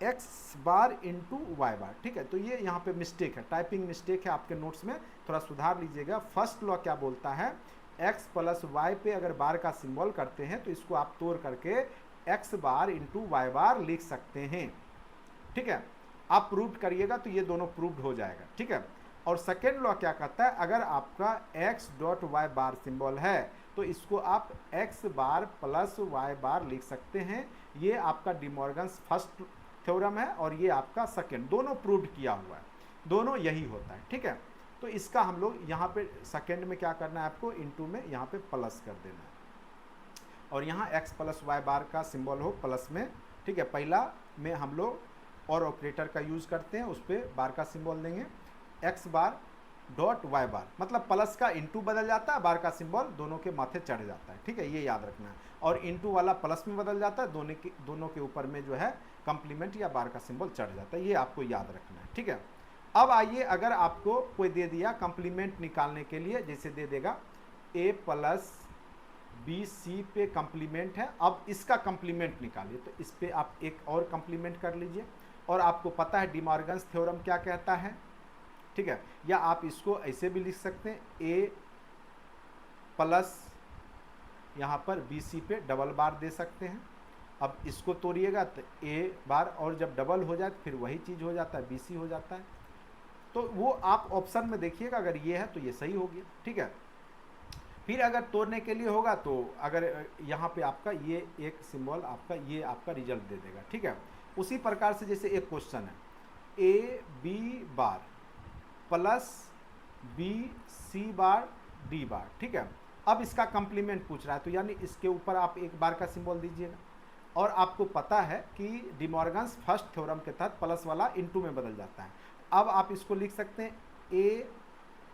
एक्स बार इंटू वाई बार, ठीक है। तो ये यहाँ पे मिस्टेक है, टाइपिंग मिस्टेक है, आपके नोट्स में थोड़ा सुधार लीजिएगा। फर्स्ट लॉ क्या बोलता है, एक्स प्लस वाई पे अगर बार का सिंबल करते हैं तो इसको आप तोड़ करके एक्स बार इंटू वाई बार लिख सकते हैं, ठीक है। आप प्रूव करिएगा तो ये दोनों प्रूव्ड हो जाएगा, ठीक है। और सेकेंड लॉ क्या कहता है, अगर आपका एक्स डॉट वाई बार सिंबल है तो इसको आप एक्स बार प्लस वाई बार लिख सकते हैं। ये आपका डी मॉर्गन्स फर्स्ट थ्योरम है और ये आपका सेकेंड, दोनों प्रूव्ड किया हुआ है, दोनों यही होता है, ठीक है। तो इसका हम लोग यहाँ पे सेकेंड में क्या करना है, आपको इनटू में यहाँ पे प्लस कर देना है, और यहाँ x प्लस वाई बार का सिंबल हो प्लस में, ठीक है। पहला में हम लोग और ऑपरेटर का यूज़ करते हैं, उस पर बार का सिंबल देंगे, x बार डॉट वाई बार, मतलब प्लस का इनटू बदल जाता है, बार का सिंबल दोनों के माथे चढ़ जाता है, ठीक है, ये याद रखना है। और इनटू वाला प्लस में बदल जाता है, दोनों के ऊपर में जो है कंप्लीमेंट या बार का सिंबल चढ़ जाता है, ये आपको याद रखना है, ठीक है। अब आइए, अगर आपको कोई दे दिया कंप्लीमेंट निकालने के लिए, जैसे दे देगा a प्लस बी सी पे कंप्लीमेंट है, अब इसका कंप्लीमेंट निकालिए, तो इस पे आप एक और कंप्लीमेंट कर लीजिए। और आपको पता है डी मॉर्गन्स थ्योरम क्या कहता है, ठीक है। या आप इसको ऐसे भी लिख सकते हैं, a प्लस यहाँ पर बी सी पे डबल बार दे सकते हैं। अब इसको तोड़िएगा तो a बार, और जब डबल हो जाए तो फिर वही चीज़ हो जाता है, बी सी हो जाता है। तो वो आप ऑप्शन में देखिएगा, अगर ये है तो ये सही हो गया, ठीक है। फिर अगर तोड़ने के लिए होगा तो अगर यहाँ पे आपका ये एक सिंबल आपका ये आपका रिजल्ट दे देगा, ठीक है। उसी प्रकार से जैसे एक क्वेश्चन है, A B bar plus B C bar D bar, ठीक है। अब इसका कंप्लीमेंट पूछ रहा है, तो यानी इसके ऊपर आप एक बार का सिंबल दीजिएगा। और आपको पता है कि डी मॉर्गन्स फर्स्ट थ्योरम के तहत प्लस वाला इनटू में बदल जाता है। अब आप इसको लिख सकते हैं, ए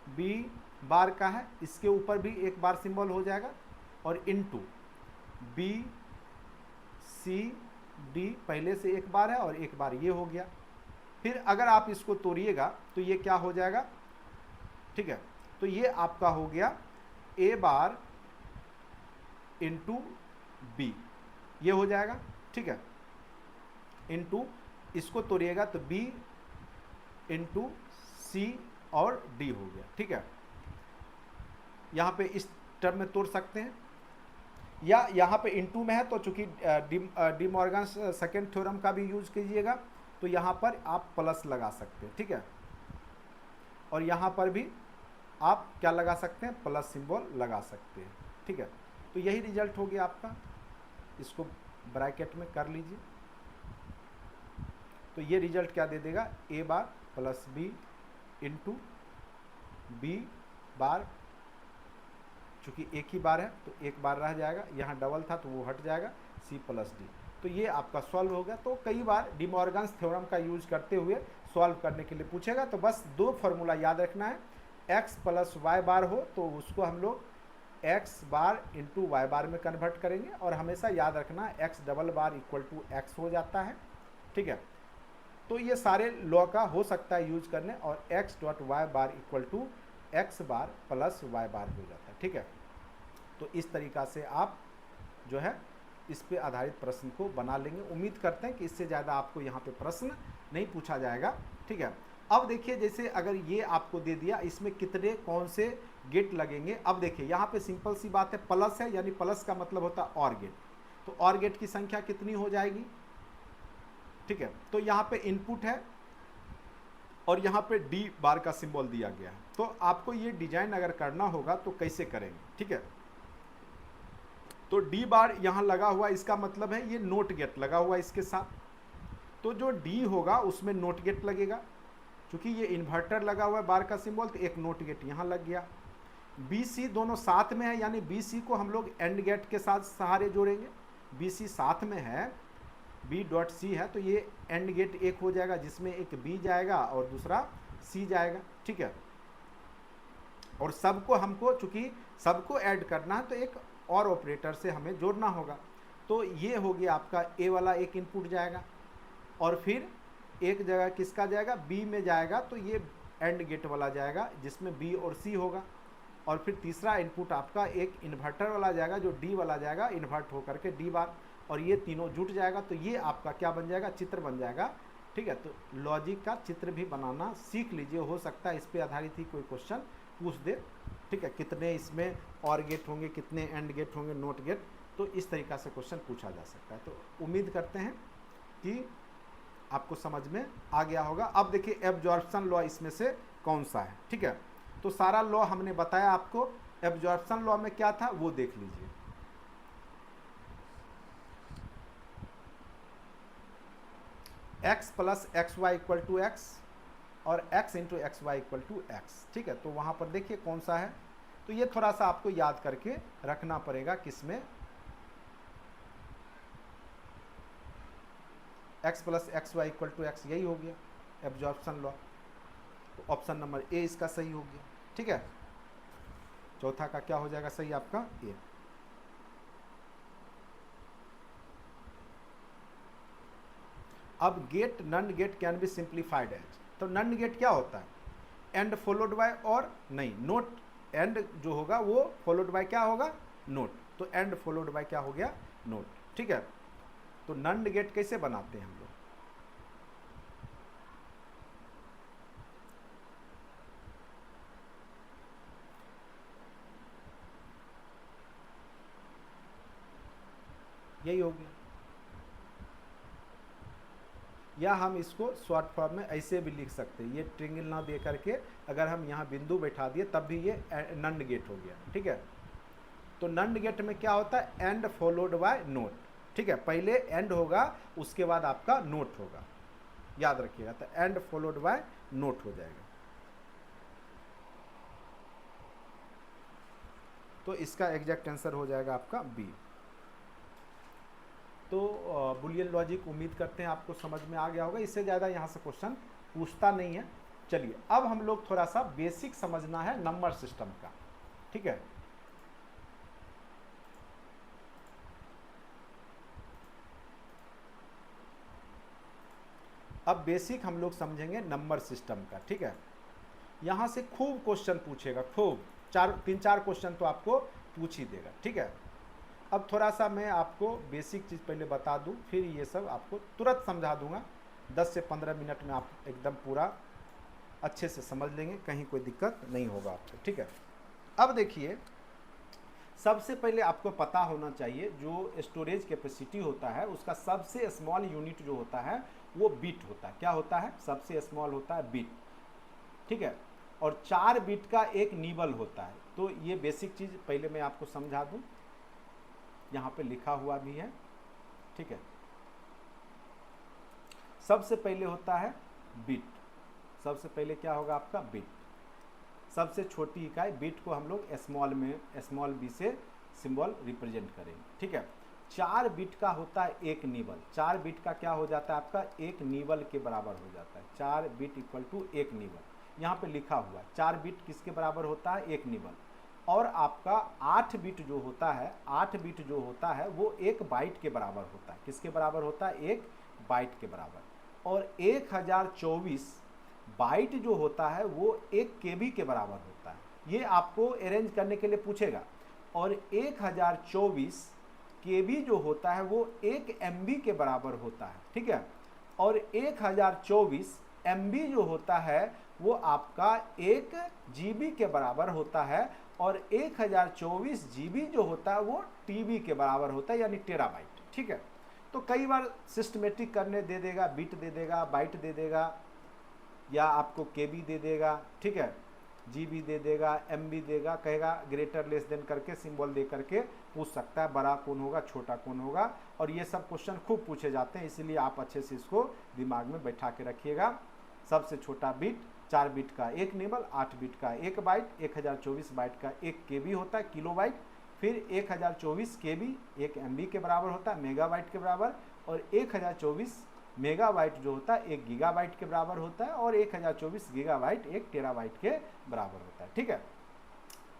बी बार का है, इसके ऊपर भी एक बार सिंबल हो जाएगा, और इनटू बी सी डी, पहले से एक बार है और एक बार ये हो गया। फिर अगर आप इसको तोड़िएगा तो ये क्या हो जाएगा, ठीक है। तो ये आपका हो गया ए बार इंटू बी, ये हो जाएगा, ठीक है, इंटू इसको तोड़िएगा तो बी इंटू सी और डी हो गया, ठीक है। यहाँ पे इस टर्म में तोड़ सकते हैं, या यहाँ पे इनटू में है तो चूंकि डी मॉर्गन्स सेकेंड थ्योरम का भी यूज कीजिएगा, तो यहाँ पर आप प्लस लगा सकते हैं, ठीक है। और यहाँ पर भी आप क्या लगा सकते हैं, प्लस सिंबल लगा सकते हैं, ठीक है। तो यही रिजल्ट हो गया आपका, इसको ब्रैकेट में कर लीजिए। तो ये रिजल्ट क्या दे देगा, A bar plus B into B bar, चूँकि एक ही बार है तो एक बार रह जाएगा, यहाँ डबल था तो वो हट जाएगा, सी प्लस डी। तो ये आपका सॉल्व हो गया। तो कई बार डी मॉर्गन्स थ्योरम का यूज करते हुए सॉल्व करने के लिए पूछेगा, तो बस दो फार्मूला याद रखना है, एक्स प्लस वाई बार हो तो उसको हम लोग x bar into y bar में कन्वर्ट करेंगे, और हमेशा याद रखना x double bar equal to x हो जाता है, ठीक है। तो ये सारे लॉ का हो सकता है यूज करने, और X dot Y bar equal to X bar plus Y bar हो जाता है, ठीक है। तो इस तरीक़ा से आप जो है इस पे आधारित प्रश्न को बना लेंगे। उम्मीद करते हैं कि इससे ज़्यादा आपको यहाँ पे प्रश्न नहीं पूछा जाएगा, ठीक है। अब देखिए, जैसे अगर ये आपको दे दिया, इसमें कितने कौन से गेट लगेंगे। अब देखिए यहाँ पे सिंपल सी बात है, प्लस है, यानी प्लस का मतलब होता है और गेट, तो और गेट की संख्या कितनी हो जाएगी, ठीक है। तो यहाँ पे इनपुट है और यहाँ पे डी बार का सिंबल दिया गया है, तो आपको ये डिजाइन अगर करना होगा तो कैसे करेंगे, ठीक है। तो डी बार यहाँ लगा हुआ, इसका मतलब है ये नोट गेट लगा हुआ इसके साथ, तो जो डी होगा उसमें नोट गेट लगेगा, क्योंकि ये इन्वर्टर लगा हुआ है बार का सिंबल, तो एक नोट गेट यहाँ लग गया। बी सी दोनों साथ में है, यानी बी सी को हम लोग एंड गेट के साथ सहारे जोड़ेंगे। बी सी साथ में है, बी डॉट सी है, तो ये एंड गेट एक हो जाएगा जिसमें एक बी जाएगा और दूसरा सी जाएगा, ठीक है। और सबको हमको, चूंकि सबको ऐड करना है तो एक और ऑपरेटर से हमें जोड़ना होगा। तो ये हो गया आपका ए वाला एक इनपुट जाएगा, और फिर एक जगह किसका जाएगा, बी में जाएगा, तो ये एंड गेट वाला जाएगा जिसमें बी और सी होगा। और फिर तीसरा इनपुट आपका एक इन्वर्टर वाला जाएगा जो डी वाला जाएगा, इन्वर्ट होकर के डी बार, और ये तीनों जुट जाएगा। तो ये आपका क्या बन जाएगा, चित्र बन जाएगा, ठीक है। तो लॉजिक का चित्र भी बनाना सीख लीजिए, हो सकता है इस पर आधारित ही कोई क्वेश्चन पूछ दे, ठीक है। कितने इसमें और गेट होंगे, कितने एंड गेट होंगे, नोट गेट, तो इस तरीक़ा से क्वेश्चन पूछा जा सकता है। तो उम्मीद करते हैं कि आपको समझ में आ गया होगा। अब देखिए एब्जॉर्प्शन लॉ इसमें से कौन सा है, ठीक है। तो सारा लॉ हमने बताया आपको। एब्जॉर्प्शन लॉ में क्या था वो देख लीजिए। x plus x y equal to x और x into x y equal to x, ठीक है। तो वहाँ पर देखिए कौन सा है, तो ये थोड़ा सा आपको याद करके रखना पड़ेगा। किसमें x plus x y equal to x, यही हो गया एब्जॉर्प्शन लॉ। तो ऑप्शन नंबर ए इसका सही हो गया, ठीक है। चौथा का क्या हो जाएगा सही आपका, ए। अब gate NAND gate can be simplified as, तो नन गेट क्या होता है, एंड फॉलोड बाय और नहीं, नोट एंड जो होगा वो फॉलोड बाय क्या होगा, नोट। तो एंड फॉलोड बाय क्या हो गया, नोट, ठीक है। तो नन गेट कैसे बनाते हैं हम लोग, यही हो गया। या हम इसको शॉर्ट फॉर्म में ऐसे भी लिख सकते हैं, ये ट्रिंगल ना दे करके अगर हम यहाँ बिंदु बैठा दिए तब भी ये नंड गेट हो गया, ठीक है। तो नंड गेट में क्या होता है, एंड फॉलोड बाय नोट, ठीक है। पहले एंड होगा उसके बाद आपका नोट होगा, याद रखिएगा। तो एंड फॉलोड बाय नोट हो जाएगा। तो इसका एग्जैक्ट आंसर हो जाएगा आपका बी। तो बुलियन लॉजिक उम्मीद करते हैं आपको समझ में आ गया होगा। इससे ज़्यादा यहाँ से क्वेश्चन पूछता नहीं है। चलिए अब हम लोग थोड़ा सा बेसिक समझना है नंबर सिस्टम का, ठीक है। अब बेसिक हम लोग समझेंगे नंबर सिस्टम का, ठीक है। यहाँ से खूब क्वेश्चन पूछेगा, खूब तीन चार क्वेश्चन तो आपको पूछ ही देगा, ठीक है। अब थोड़ा सा मैं आपको बेसिक चीज़ पहले बता दूं, फिर ये सब आपको तुरंत समझा दूंगा। 10 से 15 मिनट में आप एकदम पूरा अच्छे से समझ लेंगे, कहीं कोई दिक्कत नहीं होगा आपको, ठीक है। अब देखिए सबसे पहले आपको पता होना चाहिए जो स्टोरेज कैपेसिटी होता है उसका सबसे स्मॉल यूनिट जो होता है वो बिट होता है। क्या होता है, सबसे स्मॉल होता है बिट, ठीक है। और 4 बिट का एक निबल होता है। तो ये बेसिक चीज़ पहले मैं आपको समझा दूँ, यहाँ पे लिखा हुआ भी है, ठीक है। सबसे पहले होता है बिट, सबसे पहले क्या होगा आपका बिट, सबसे छोटी इकाई बिट को हम लोग स्मॉल में स्मॉल बी से सिंबल रिप्रेजेंट करेंगे, ठीक है। 4 बिट का होता है एक निबल, 4 बिट का क्या हो जाता है आपका, एक निबल के बराबर हो जाता है। 4 बिट इक्वल टू एक निबल, यहाँ पे लिखा हुआ 4 बिट किसके बराबर होता है, एक निबल। और आपका 8 बिट जो होता है, 8 बिट जो होता है वो 1 बाइट के बराबर होता है। किसके बराबर होता है, 1 बाइट के बराबर। और 1024 बाइट जो होता है वो 1 केबी के बराबर होता है। ये आपको अरेंज करने के लिए पूछेगा। और 1024 केबी जो होता है वो 1 एमबी के बराबर होता है, ठीक है। और 1024 एमबी जो होता है वो आपका 1 जीबी के बराबर होता है। और 1024 जीबी जो होता है वो टीबी के बराबर होता है, यानी टेराबाइट, ठीक है। तो कई बार सिस्टमेटिक करने दे देगा, बिट दे देगा, बाइट दे देगा, या आपको केबी दे देगा, ठीक है, जीबी दे देगा, एमबी देगा, कहेगा ग्रेटर लेस देन करके सिंबल दे करके पूछ सकता है, बड़ा कौन होगा, छोटा कौन होगा। और ये सब क्वेश्चन खूब पूछे जाते हैं, इसलिए आप अच्छे से इसको दिमाग में बैठा के रखिएगा। सबसे छोटा बिट 4 बिट का 1 निबल, 8 बिट का 1 बाइट, 1024 बाइट का 1 केबी होता है, किलो बाइट। फिर 1024 केबी 1 एमबी के बराबर होता है, मेगाबाइट के बराबर। और 1024 मेगाबाइट जो होता है 1 गीगाबाइट के बराबर होता है, और 1024 गीगाबाइट 1 टेराबाइट के बराबर होता है। ठीक है,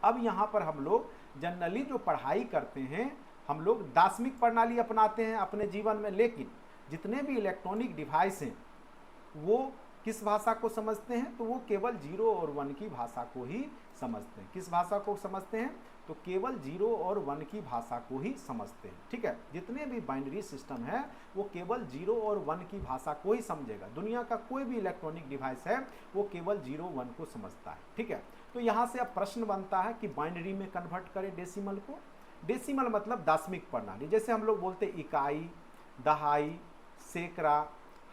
अब यहाँ पर हम लोग जनरली जो पढ़ाई करते हैं, हम लोग दार्शनिक प्रणाली अपनाते हैं अपने जीवन में, लेकिन जितने भी इलेक्ट्रॉनिक डिवाइस हैं वो किस भाषा को समझते हैं? तो वो केवल 0 और 1 की भाषा को ही समझते हैं। किस भाषा को समझते हैं? तो केवल 0 और 1 की भाषा को ही समझते हैं। ठीक है, जितने भी बाइनरी सिस्टम है वो केवल 0 और 1 की भाषा को ही समझेगा। दुनिया का कोई भी इलेक्ट्रॉनिक डिवाइस है वो केवल 0 1 को समझता है। ठीक है, तो यहाँ से अब प्रश्न बनता है कि बाइनरी में कन्वर्ट करें डेसिमल को। डेसिमल मतलब दार्शनिक प्रणाली, जैसे हम लोग बोलते इकाई, दहाई, सैकड़ा,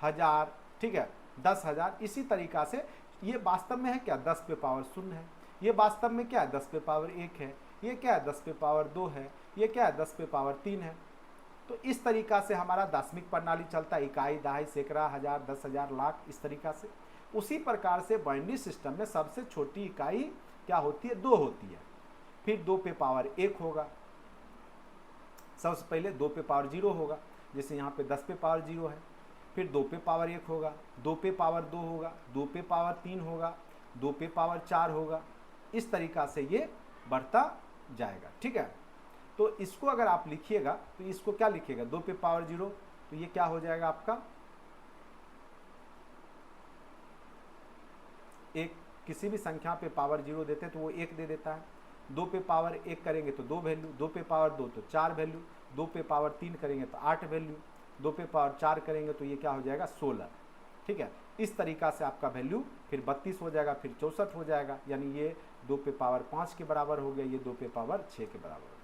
हजार, ठीक है, 10,000। इसी तरीका से ये वास्तव में है क्या? 10 पे पावर 0 है। ये वास्तव में क्या है? 10 पे पावर 1 है। ये क्या है? 10 पे पावर 2 है। ये क्या है? 10 पे पावर 3 है। तो इस तरीका से हमारा दार्शनिक प्रणाली चलता है, इकाई, दहाई, सैकड़ा, हजार, 10,000, लाख, इस तरीका से। उसी प्रकार से बाइनरी सिस्टम में सबसे छोटी इकाई क्या होती है? 2 होती है। फिर 2 पे पावर 1 होगा, सबसे पहले 2 पे पावर 0 होगा, जैसे यहाँ पे 10 पे पावर 0 है। फिर 2 पे पावर 1 होगा, 2 पे पावर 2 होगा, 2 पे पावर 3 होगा, 2 पे पावर 4 होगा। इस तरीका से ये बढ़ता जाएगा। ठीक है, तो इसको अगर आप लिखिएगा तो इसको क्या लिखिएगा? 2 पे पावर 0, तो ये क्या हो जाएगा आपका? एक किसी भी संख्या पे पावर 0 देते हैं तो वो 1 दे देता है। 2 पे पावर 1 करेंगे तो 2 वैल्यू, 2 पे पावर 2 तो 4 वैल्यू, 2 पे पावर 3 करेंगे तो 8 वैल्यू, 2 पे पावर 4 करेंगे तो ये क्या हो जाएगा? 16। ठीक है, इस तरीका से आपका वैल्यू फिर 32 हो जाएगा, फिर 64 हो जाएगा, यानी ये 2 पे पावर 5 के बराबर हो गया, ये 2 पे पावर 6 के बराबर हो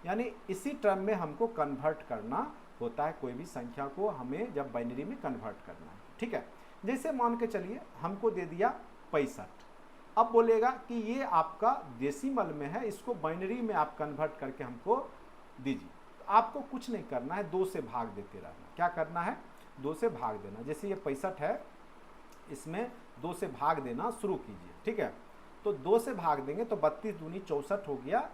गया। यानी इसी टर्म में हमको कन्वर्ट करना होता है कोई भी संख्या को, हमें जब बाइनरी में कन्वर्ट करना है। ठीक है, जैसे मान के चलिए हमको दे दिया 65, अब बोलेगा कि ये आपका डेसिमल में है, इसको बाइनरी में आप कन्वर्ट करके हमको दीजिए। तो आपको कुछ नहीं करना है, 2 से भाग देते रहना। क्या करना है? 2 से भाग देना। जैसे ये 65 है, इसमें 2 से भाग देना शुरू कीजिए। ठीक है, तो 2 से भाग देंगे तो 32 दूनी 64 हो गया,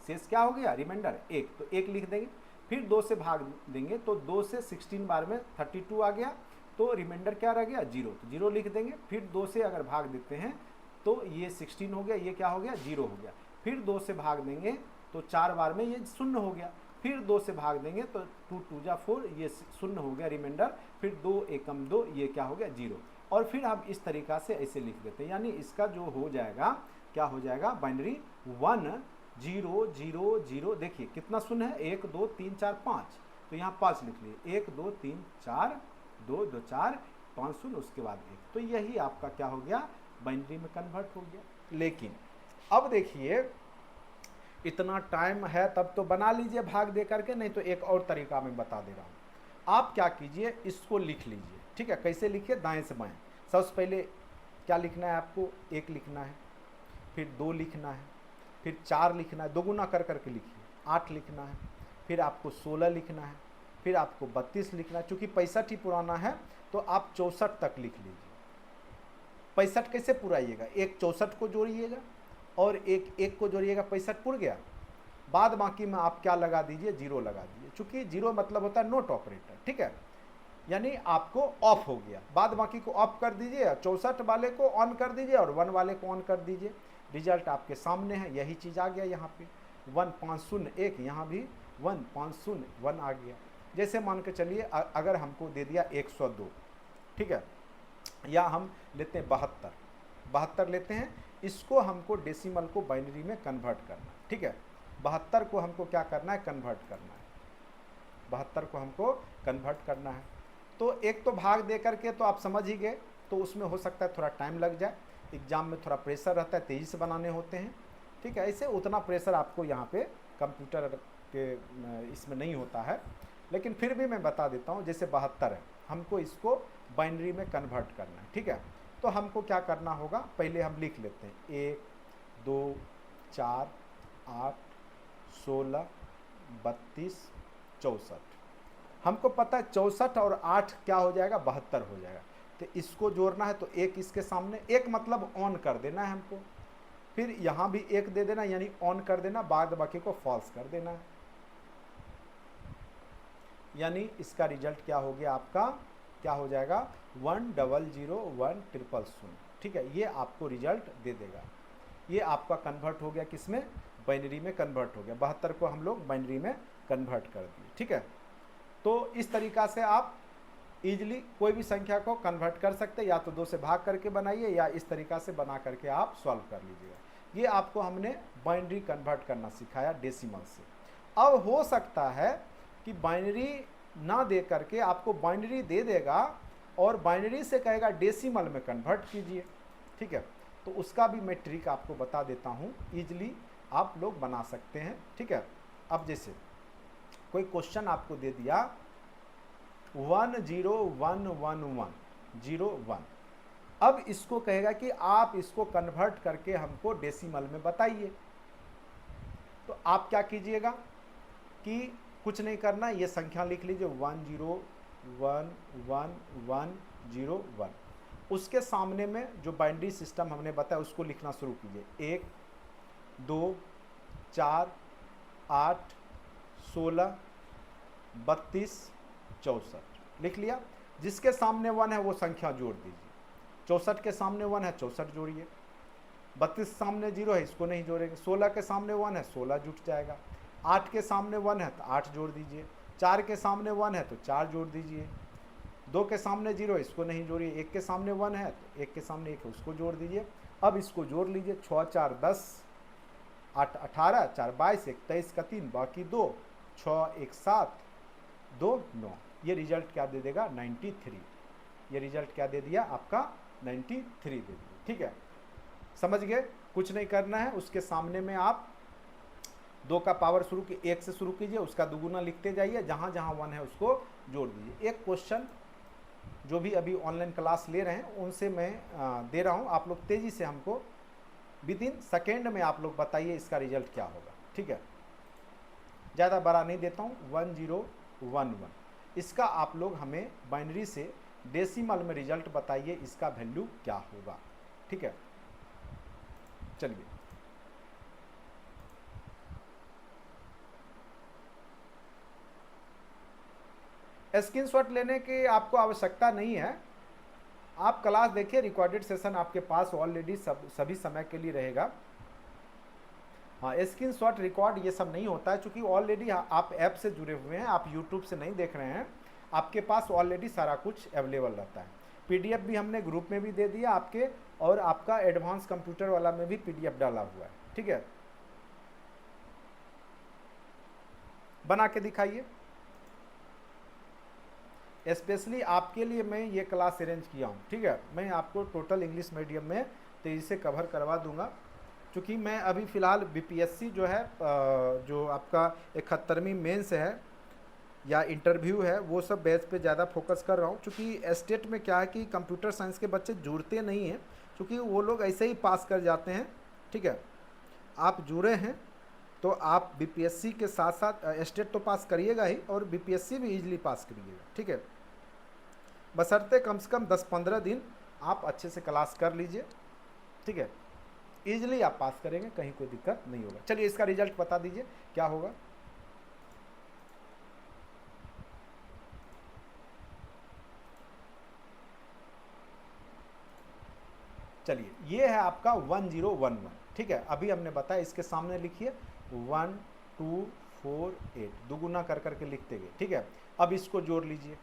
शेष क्या हो गया? रिमाइंडर 1, तो 1 लिख देंगे। फिर 2 से भाग देंगे तो 2 से 16 बार में 32 आ गया, तो रिमाइंडर क्या रह गया? 0, तो 0 लिख देंगे। फिर 2 से अगर भाग देते हैं तो ये 16 हो गया, ये क्या हो गया? 0 हो गया। फिर 2 से भाग देंगे तो 4 बार में ये 0 हो गया। फिर 2 से भाग देंगे तो 2 2 जा 4, ये 0 हो गया रिमाइंडर। फिर 2 एकम 2, ये क्या हो गया? 0। और फिर हम इस तरीका से ऐसे लिख देते हैं, यानी इसका जो हो जाएगा क्या हो जाएगा? बाइनरी 1 0 0 0। देखिए कितना शून्य है? 1 2 3 4 5, तो यहाँ 5 लिख लिए, 1 2 3 4, 2 2 4 5 शून्य, उसके बाद 1। तो यही आपका क्या हो गया? बाइनरी में कन्वर्ट हो गया। लेकिन अब देखिए इतना टाइम है तब तो बना लीजिए भाग दे करके, नहीं तो एक और तरीका मैं बता दे रहा हूँ। आप क्या कीजिए, इसको लिख लीजिए। ठीक है, कैसे लिखिए? दाएं से बाएं। सबसे पहले क्या लिखना है आपको? 1 लिखना है, फिर 2 लिखना है, फिर 4 लिखना है, 2 गुना कर करके लिखिए, 8 लिखना है, फिर आपको 16 लिखना है, फिर आपको 32 लिखना है। चूँकि 65 ही पुराना है तो आप 64 तक लिख लीजिए। 65 कैसे पुराइएगा? एक 64 को जोड़िएगा और एक 1 को जोड़िएगा, 65 पुर गया। बाद बाकी में आप क्या लगा दीजिए? 0 लगा दीजिए, चूंकि 0 मतलब होता है नोट ऑपरेटर। ठीक है, यानी आपको ऑफ हो गया, बाद बाकी को ऑफ कर दीजिए, 64 वाले को ऑन कर दीजिए और 1 वाले को ऑन कर दीजिए। रिजल्ट आपके सामने है, यही चीज़ आ गया यहाँ पे 1501, यहाँ भी 1501 आ गया। जैसे मान के चलिए अगर हमको दे दिया 102, ठीक है, या हम लेते हैं 72 लेते हैं, इसको हमको डेसिमल को बाइनरी में कन्वर्ट करना है। ठीक है, 72 को हमको क्या करना है? कन्वर्ट करना है। 72 को हमको कन्वर्ट करना है। तो एक तो भाग दे करके तो आप समझ ही गए, तो उसमें हो सकता है थोड़ा टाइम लग जाए, एग्जाम में थोड़ा प्रेशर रहता है, तेज़ी से बनाने होते हैं। ठीक है, ऐसे उतना प्रेशर आपको यहाँ पे कंप्यूटर के इसमें नहीं होता है, लेकिन फिर भी मैं बता देता हूँ। जैसे 72 है, हमको इसको बाइनरी में कन्वर्ट करना है। ठीक है, तो हमको क्या करना होगा? पहले हम लिख लेते हैं 1 2 4 8 16 32 64। हमको पता है 64 और 8 क्या हो जाएगा? 72 हो जाएगा। तो इसको जोड़ना है, तो एक इसके सामने, एक मतलब ऑन कर देना है हमको, फिर यहाँ भी एक दे देना, यानी ऑन कर देना, बाद बाकी को फॉल्स कर देना है। यानी इसका रिजल्ट क्या हो गया आपका, क्या हो जाएगा 100100। ठीक है, ये आपको रिजल्ट दे देगा। ये आपका कन्वर्ट हो गया किसमें, बाइनरी में कन्वर्ट हो गया। 72 को हम लोग बाइनरी में कन्वर्ट कर दिए। ठीक है, तो इस तरीका से आप इजीली कोई भी संख्या को कन्वर्ट कर सकते हैं, या तो 2 से भाग करके बनाइए, या इस तरीका से बना करके आप सॉल्व कर लीजिएगा। ये आपको हमने बाइनरी कन्वर्ट करना सिखाया डेसिमल से। अब हो सकता है कि बाइनरी ना दे करके आपको बाइनरी दे देगा और बाइनरी से कहेगा डेसिमल में कन्वर्ट कीजिए। ठीक है, तो उसका भी मैं ट्रिक आपको बता देता हूँ, ईजिली आप लोग बना सकते हैं। ठीक है, अब जैसे कोई क्वेश्चन आपको दे दिया 101101, अब इसको कहेगा कि आप इसको कन्वर्ट करके हमको डेसिमल में बताइए। तो आप क्या कीजिएगा कि कुछ नहीं करना, ये संख्या लिख लीजिए 101101। उसके सामने में जो बाइनरी सिस्टम हमने बताया उसको लिखना शुरू कीजिए, 1 2 4 8 16 32 64 लिख लिया। जिसके सामने 1 है वो संख्या जोड़ दीजिए। 64 के सामने 1 है, 64 जोड़िए। 32 सामने 0 है, इसको नहीं जोड़ेंगे। 16 के सामने 1 है, 16 जुट जाएगा। 8 के सामने 1 है तो 8 जोड़ दीजिए। 4 के सामने 1 है तो 4 जोड़ दीजिए। 2 के सामने 0 है, इसको नहीं जोड़िए। 1 के सामने 1 है तो 1 के सामने 1 है, उसको जोड़ दीजिए। अब इसको जोड़ लीजिए, 6 4 10, 8 18, 4 22, 1 23 का 3, बाकी 2, 6 1 7, 2 9। ये रिजल्ट क्या दे देगा 93। ये रिजल्ट क्या दे दिया आपका 93 दे दिया। ठीक है, समझ गए, कुछ नहीं करना है। उसके सामने में आप 2 का पावर शुरू की 1 से शुरू कीजिए, उसका दुगुना लिखते जाइए, जहाँ जहाँ 1 है उसको जोड़ दीजिए। एक क्वेश्चन जो भी अभी ऑनलाइन क्लास ले रहे हैं उनसे मैं दे रहा हूँ, आप लोग तेज़ी से हमको विदिन सेकेंड में आप लोग बताइए इसका रिजल्ट क्या होगा। ठीक है, ज़्यादा बड़ा नहीं देता हूँ, 1011। इसका आप लोग हमें बाइनरी से डेसिमल में रिजल्ट बताइए, इसका वैल्यू क्या होगा। ठीक है, चलिए स्क्रीनशॉट लेने की आपको आवश्यकता नहीं है। आप क्लास देखिए, रिकॉर्डेड सेशन आपके पास ऑलरेडी सभी समय के लिए रहेगा। हाँ, स्क्रीनशॉट रिकॉर्ड ये सब नहीं होता है, क्योंकि ऑलरेडी आप ऐप से जुड़े हुए हैं, आप यूट्यूब से नहीं देख रहे हैं। आपके पास ऑलरेडी सारा कुछ अवेलेबल रहता है। पीडीएफ भी हमने ग्रुप में भी दे दिया आपके, और आपका एडवांस कंप्यूटर वाला में भी पीडीएफ डाला हुआ है। ठीक है, बना के दिखाइए। स्पेशली आपके लिए मैं ये क्लास अरेंज किया हूँ। ठीक है, मैं आपको टोटल इंग्लिश मीडियम में तेज़ी से कवर करवा दूंगा, क्योंकि मैं अभी फ़िलहाल बीपीएससी जो है, जो आपका 71वीं मेंस है या इंटरव्यू है, वो सब बैच पे ज़्यादा फोकस कर रहा हूँ। क्योंकि स्टेट में क्या है कि कंप्यूटर साइंस के बच्चे जुड़ते नहीं हैं, क्योंकि वो लोग ऐसे ही पास कर जाते हैं। ठीक है, आप जुड़े हैं तो आप बीपीएससी के साथ साथ स्टेट तो पास करिएगा ही, और बीपीएससी भी इजीली पास करिएगा। ठीक है, बशर्ते कम से कम 10-15 दिन आप अच्छे से क्लास कर लीजिए। ठीक है, इजीली आप पास करेंगे, कहीं कोई दिक्कत नहीं होगा। चलिए इसका रिजल्ट बता दीजिए क्या होगा। चलिए, ये है आपका 1011। ठीक है, अभी हमने बताया, इसके सामने लिखिए 1248, दुगुना कर करके लिखते गए। ठीक है, अब इसको जोड़ लीजिए,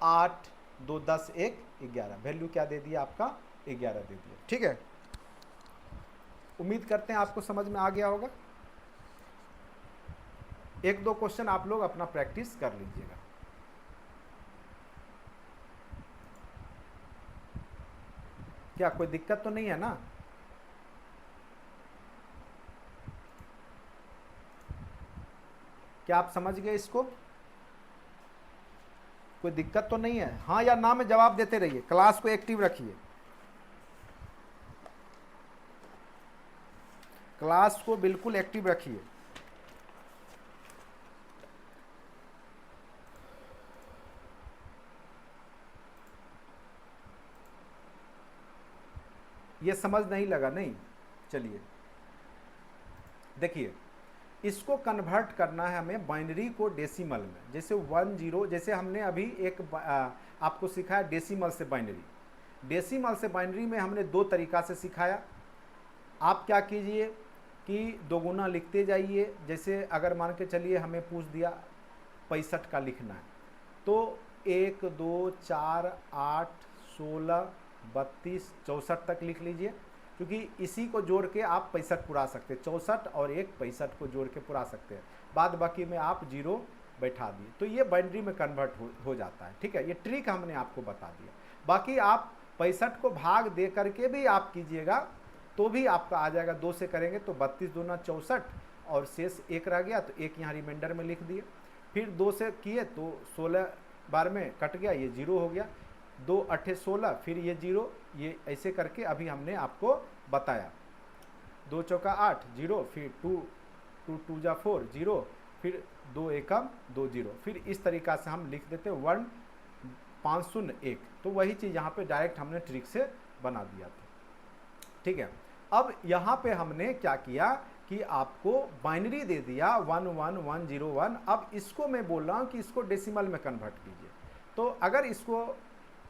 8 2 10 1 11, वैल्यू क्या दे दिया आपका 11 दे दिया। ठीक है, उम्मीद करते हैं आपको समझ में आ गया होगा। 1-2 क्वेश्चन आप लोग अपना प्रैक्टिस कर लीजिएगा। क्या कोई दिक्कत तो नहीं है ना? क्या आप समझ गए इसको? कोई दिक्कत तो नहीं है? हाँ या ना में जवाब देते रहिए, क्लास को एक्टिव रखिए, क्लास को बिल्कुल एक्टिव रखिए। ये समझ नहीं लगा? नहीं, चलिए देखिए, इसको कन्वर्ट करना है हमें बाइनरी को डेसिमल में। जैसे 10, जैसे हमने अभी एक आपको सिखाया डेसिमल से बाइनरी। डेसिमल से बाइनरी में हमने दो तरीका से सिखाया। आप क्या कीजिए कि दोगुना लिखते जाइए। जैसे अगर मान के चलिए हमें पूछ दिया 65 का लिखना है, तो 1 2 4 8 16 32 64 तक लिख लीजिए, क्योंकि इसी को जोड़ के आप 65 पुरा सकते हैं। 64 और 1 65 को जोड़ के पुरा सकते हैं। बाद बाकी में आप जीरो बैठा दिए, तो ये बाइनरी में कन्वर्ट हो जाता है। ठीक है, ये ट्रिक हमने आपको बता दिया। बाकी आप 65 को भाग दे करके भी आप कीजिएगा तो भी आपका आ जाएगा। 2 से करेंगे तो 32 दूना 64 और शेष 1 रह गया, तो 1 यहाँ रिमाइंडर में लिख दिए। फिर 2 से किए तो 16 बार में कट गया, ये 0 हो गया। 2 8 16, फिर ये 0, ये ऐसे करके अभी हमने आपको बताया। 2 चौका 8 0, फिर 2 2 जा 4 0, फिर 2 एकम 2 0, फिर इस तरीका से हम लिख देते 1 5 0 1। तो वही चीज़ यहाँ पे डायरेक्ट हमने ट्रिक से बना दिया था। ठीक है, अब यहाँ पे हमने क्या किया कि आपको बाइनरी दे दिया 1 1 1 0 1। अब इसको मैं बोल रहा हूँ कि इसको डेसिमल में कन्वर्ट कीजिए। तो अगर इसको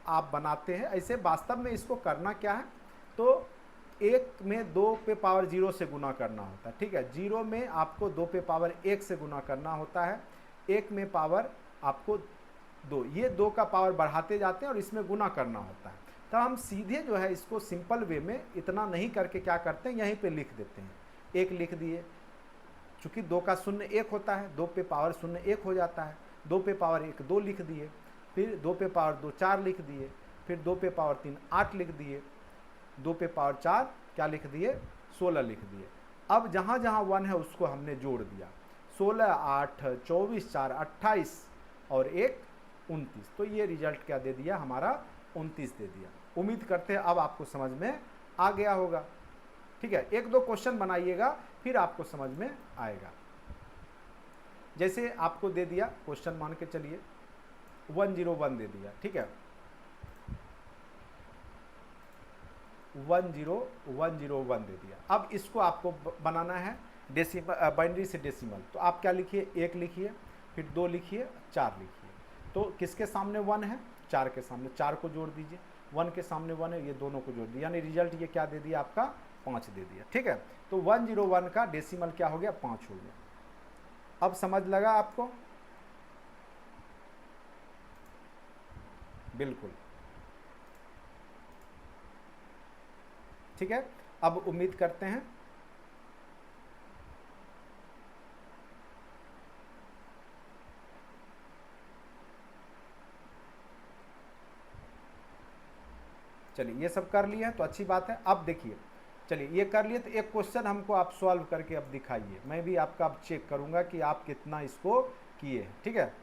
आप बनाते हैं ऐसे, वास्तव में इसको करना क्या है, तो 1 में 2 पे पावर 0 से गुना करना होता है। ठीक है, 0 में आपको 2 पे पावर 1 से गुना करना होता है। 1 में पावर आपको 2, ये 2 का पावर बढ़ाते जाते हैं और इसमें गुना करना होता है। तो हम सीधे जो है इसको सिंपल वे में इतना नहीं करके क्या करते हैं, यहीं पे लिख देते हैं। 1 लिख दिए, चूँकि 2 का 0 1 होता है, 2 पे पावर 0 1 हो जाता है। 2 पे पावर 1 2 लिख दिए, फिर 2 पे पावर 2 4 लिख दिए, फिर 2 पे पावर 3 8 लिख दिए, 2 पे पावर 4 क्या लिख दिए 16 लिख दिए। अब जहाँ जहाँ 1 है उसको हमने जोड़ दिया। 16 8 24 4 28 और 1 29। तो ये रिजल्ट क्या दे दिया हमारा 29 दे दिया। उम्मीद करते हैं अब आपको समझ में आ गया होगा। ठीक है, 1-2 क्वेश्चन बनाइएगा फिर आपको समझ में आएगा। जैसे आपको दे दिया क्वेश्चन, मान के चलिए 101 दे दिया। ठीक है, 10101 दे दिया। अब इसको आपको बनाना है डेसिमल, बाइनरी से डेसिमल। तो आप क्या लिखिए, 1 लिखिए, फिर 2 लिखिए, 4 लिखिए। तो किसके सामने 1 है, 4 के सामने, 4 को जोड़ दीजिए। 1 के सामने 1 है, ये दोनों को जोड़ दिया, यानी रिजल्ट ये क्या दे दिया आपका 5 दे दिया। ठीक है, तो 101 का डेसिमल क्या हो गया 5 हो गया। अब समझ लगा आपको? बिल्कुल ठीक है। अब उम्मीद करते हैं चलिए ये सब कर लिए हैं तो अच्छी बात है। अब देखिए, चलिए ये कर लिए तो एक क्वेश्चन हमको आप सॉल्व करके अब दिखाइए। मैं भी आपका अब चेक करूंगा कि आप कितना इसको किए हैं। ठीक है,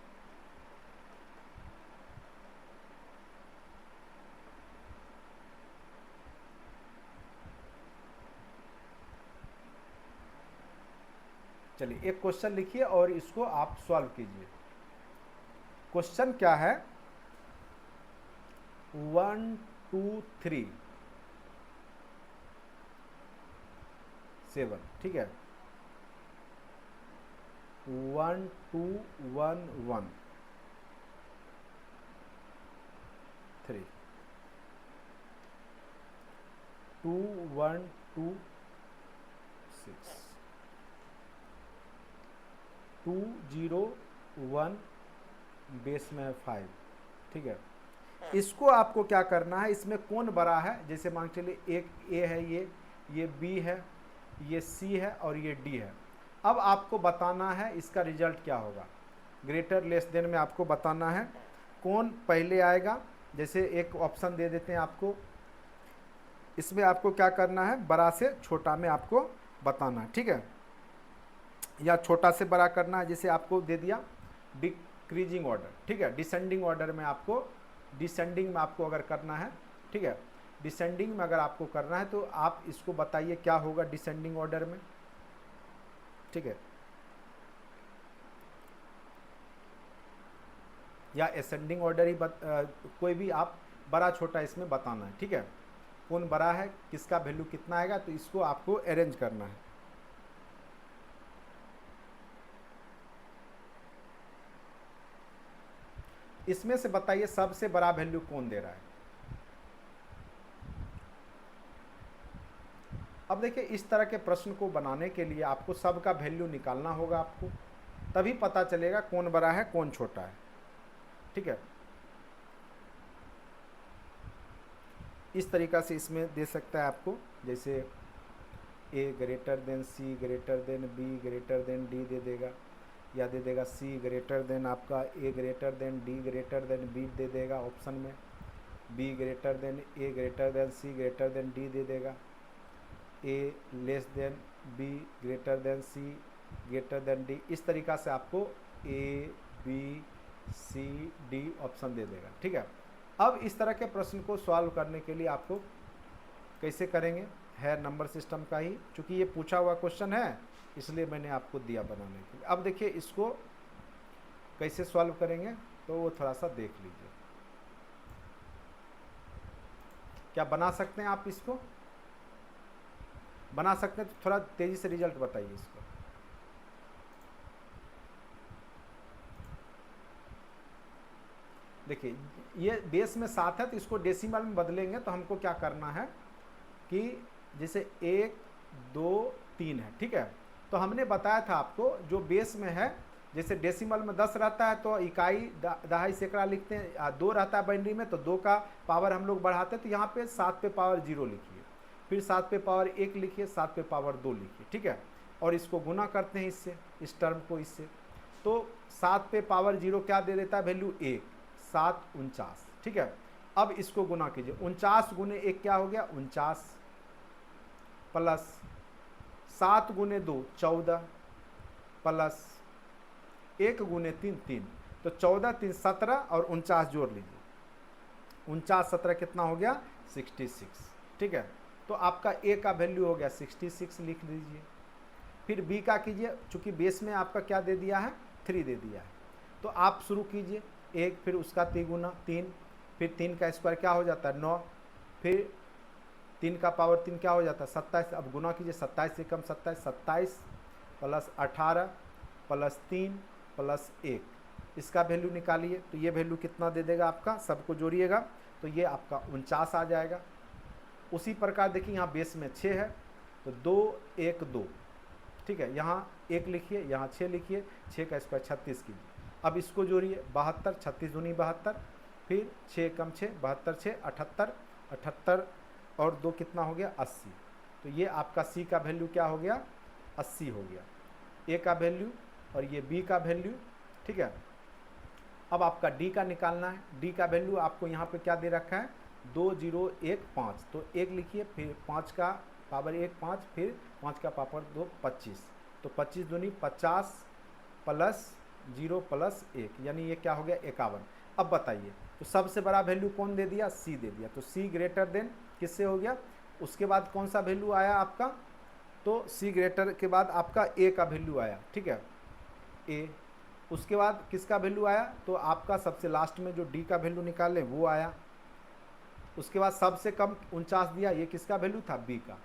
चलिए एक क्वेश्चन लिखिए और इसको आप सॉल्व कीजिए। क्वेश्चन क्या है, 1 2 3 7। ठीक है, 1 2 1 1 3 2 1 2 6 2 0 1 बेस में है 5। ठीक है, इसको आपको क्या करना है, इसमें कौन बड़ा है, जैसे मान के चलिए एक ए है, ये बी है, ये सी है और ये डी है। अब आपको बताना है इसका रिजल्ट क्या होगा। ग्रेटर लेस देन में आपको बताना है कौन पहले आएगा। जैसे एक ऑप्शन दे देते हैं आपको, इसमें आपको क्या करना है, बड़ा से छोटा में आपको बताना है। ठीक है, या छोटा से बड़ा करना है। जैसे आपको दे दिया डिक्रीजिंग ऑर्डर। ठीक है, डिसेंडिंग ऑर्डर में आपको, डिसेंडिंग में आपको अगर करना है, ठीक है, डिसेंडिंग में अगर आपको करना है तो आप इसको बताइए क्या होगा डिसेंडिंग ऑर्डर में। ठीक है, या असेंडिंग ऑर्डर ही कोई भी आप बड़ा छोटा इसमें बताना है। ठीक है, कौन बड़ा है, किसका वैल्यू कितना आएगा, तो इसको आपको अरेंज करना है। इसमें से बताइए सबसे बड़ा वैल्यू कौन दे रहा है। अब देखिए इस तरह के प्रश्न को बनाने के लिए आपको सबका वैल्यू निकालना होगा, आपको तभी पता चलेगा कौन बड़ा है कौन छोटा है। ठीक है, इस तरीका से इसमें दे सकता है आपको, जैसे A greater than C greater than B greater than D दे देगा, या दे देगा सी ग्रेटर देन आपका A greater than D greater than B दे देगा ऑप्शन में, B greater than A greater than C greater than D दे देगा, A less than B greater than C greater than D. इस तरीका से आपको A B C D option दे देगा। ठीक है, अब इस तरह के प्रश्न को सॉल्व करने के लिए आपको कैसे करेंगे, है नंबर सिस्टम का ही, चूँकि ये पूछा हुआ क्वेश्चन है इसलिए मैंने आपको दिया बनाने के लिए। अब देखिए इसको कैसे सॉल्व करेंगे, तो वो थोड़ा सा देख लीजिए। क्या बना सकते हैं आप, इसको बना सकते हैं तो थोड़ा तेज़ी से रिजल्ट बताइए इसको। देखिए ये बेस में 7 है तो इसको डेसिमल में बदलेंगे, तो हमको क्या करना है कि जैसे 1 2 3 है। ठीक है, तो हमने बताया था आपको जो बेस में है, जैसे डेसिमल में 10 रहता है तो इकाई दहाई सैकड़ा लिखते हैं, 2 रहता है बाइनरी में तो 2 का पावर हम लोग बढ़ाते हैं, तो यहाँ पे 7 पे पावर 0 लिखिए, फिर 7 पे पावर 1 लिखिए, 7 पे पावर 2 लिखिए। ठीक है, और इसको गुना करते हैं इससे, इस टर्म को इससे, तो 7 पे पावर 0 क्या दे देता है वैल्यू 1, 7 49। ठीक है, अब इसको गुना कीजिए, 49 गुने 1 क्या हो गया 49, प्लस 7 गुने 2 14, प्लस 1 गुने 3 3, तो 14 3 17 और 49 जोड़ लीजिए, 49 17 कितना हो गया 66। ठीक है, तो आपका ए का वैल्यू हो गया 66 लिख लीजिए। फिर बी का कीजिए, चूँकि बेस में आपका क्या दे दिया है 3 दे दिया है, तो आप शुरू कीजिए 1, फिर उसका 3 गुना 3, फिर 3 का स्क्वायर क्या हो जाता है 9, फिर 3 का पावर 3 क्या हो जाता है 27। अब गुना कीजिए 27 से कम 27, 27 प्लस 18 प्लस 3 प्लस 1, इसका वैल्यू निकालिए, तो ये वैल्यू कितना दे देगा आपका, सबको जोड़िएगा तो ये आपका 49 आ जाएगा। उसी प्रकार देखिए यहाँ बेस में 6 है तो 2 1 2। ठीक है, यहाँ 1 लिखिए, यहाँ 6 लिखिए, 6 का स्क्वायर 36 कीजिए। अब इसको जोड़िए 72, 36 दूनी 72, फिर 6 कम 6 72 6 78, 78 और 2 कितना हो गया 80। तो ये आपका सी का वैल्यू क्या हो गया 80 हो गया, ए का वैल्यू और ये बी का वैल्यू। ठीक है, अब आपका डी का निकालना है, डी का वैल्यू आपको यहाँ पे क्या दे रखा है 2015, तो 1 लिखिए, फिर 5 का पावर 1 5, फिर 5 का पावर 2 25, तो 25 दूनी 50 प्लस 0 प्लस 1, यानी ये क्या हो गया 51। अब बताइए तो सबसे बड़ा वैल्यू कौन दे दिया, सी दे दिया, तो सी ग्रेटर देन किससे हो गया, उसके बाद कौन सा वैल्यू आया आपका, तो सी ग्रेटर के बाद आपका ए का वैल्यू आया। ठीक है, ए, उसके बाद किसका वैल्यू आया, तो आपका सबसे लास्ट में जो डी का वैल्यू निकाले वो आया। उसके बाद सबसे कम 49 दिया, ये किसका वैल्यू था बी का,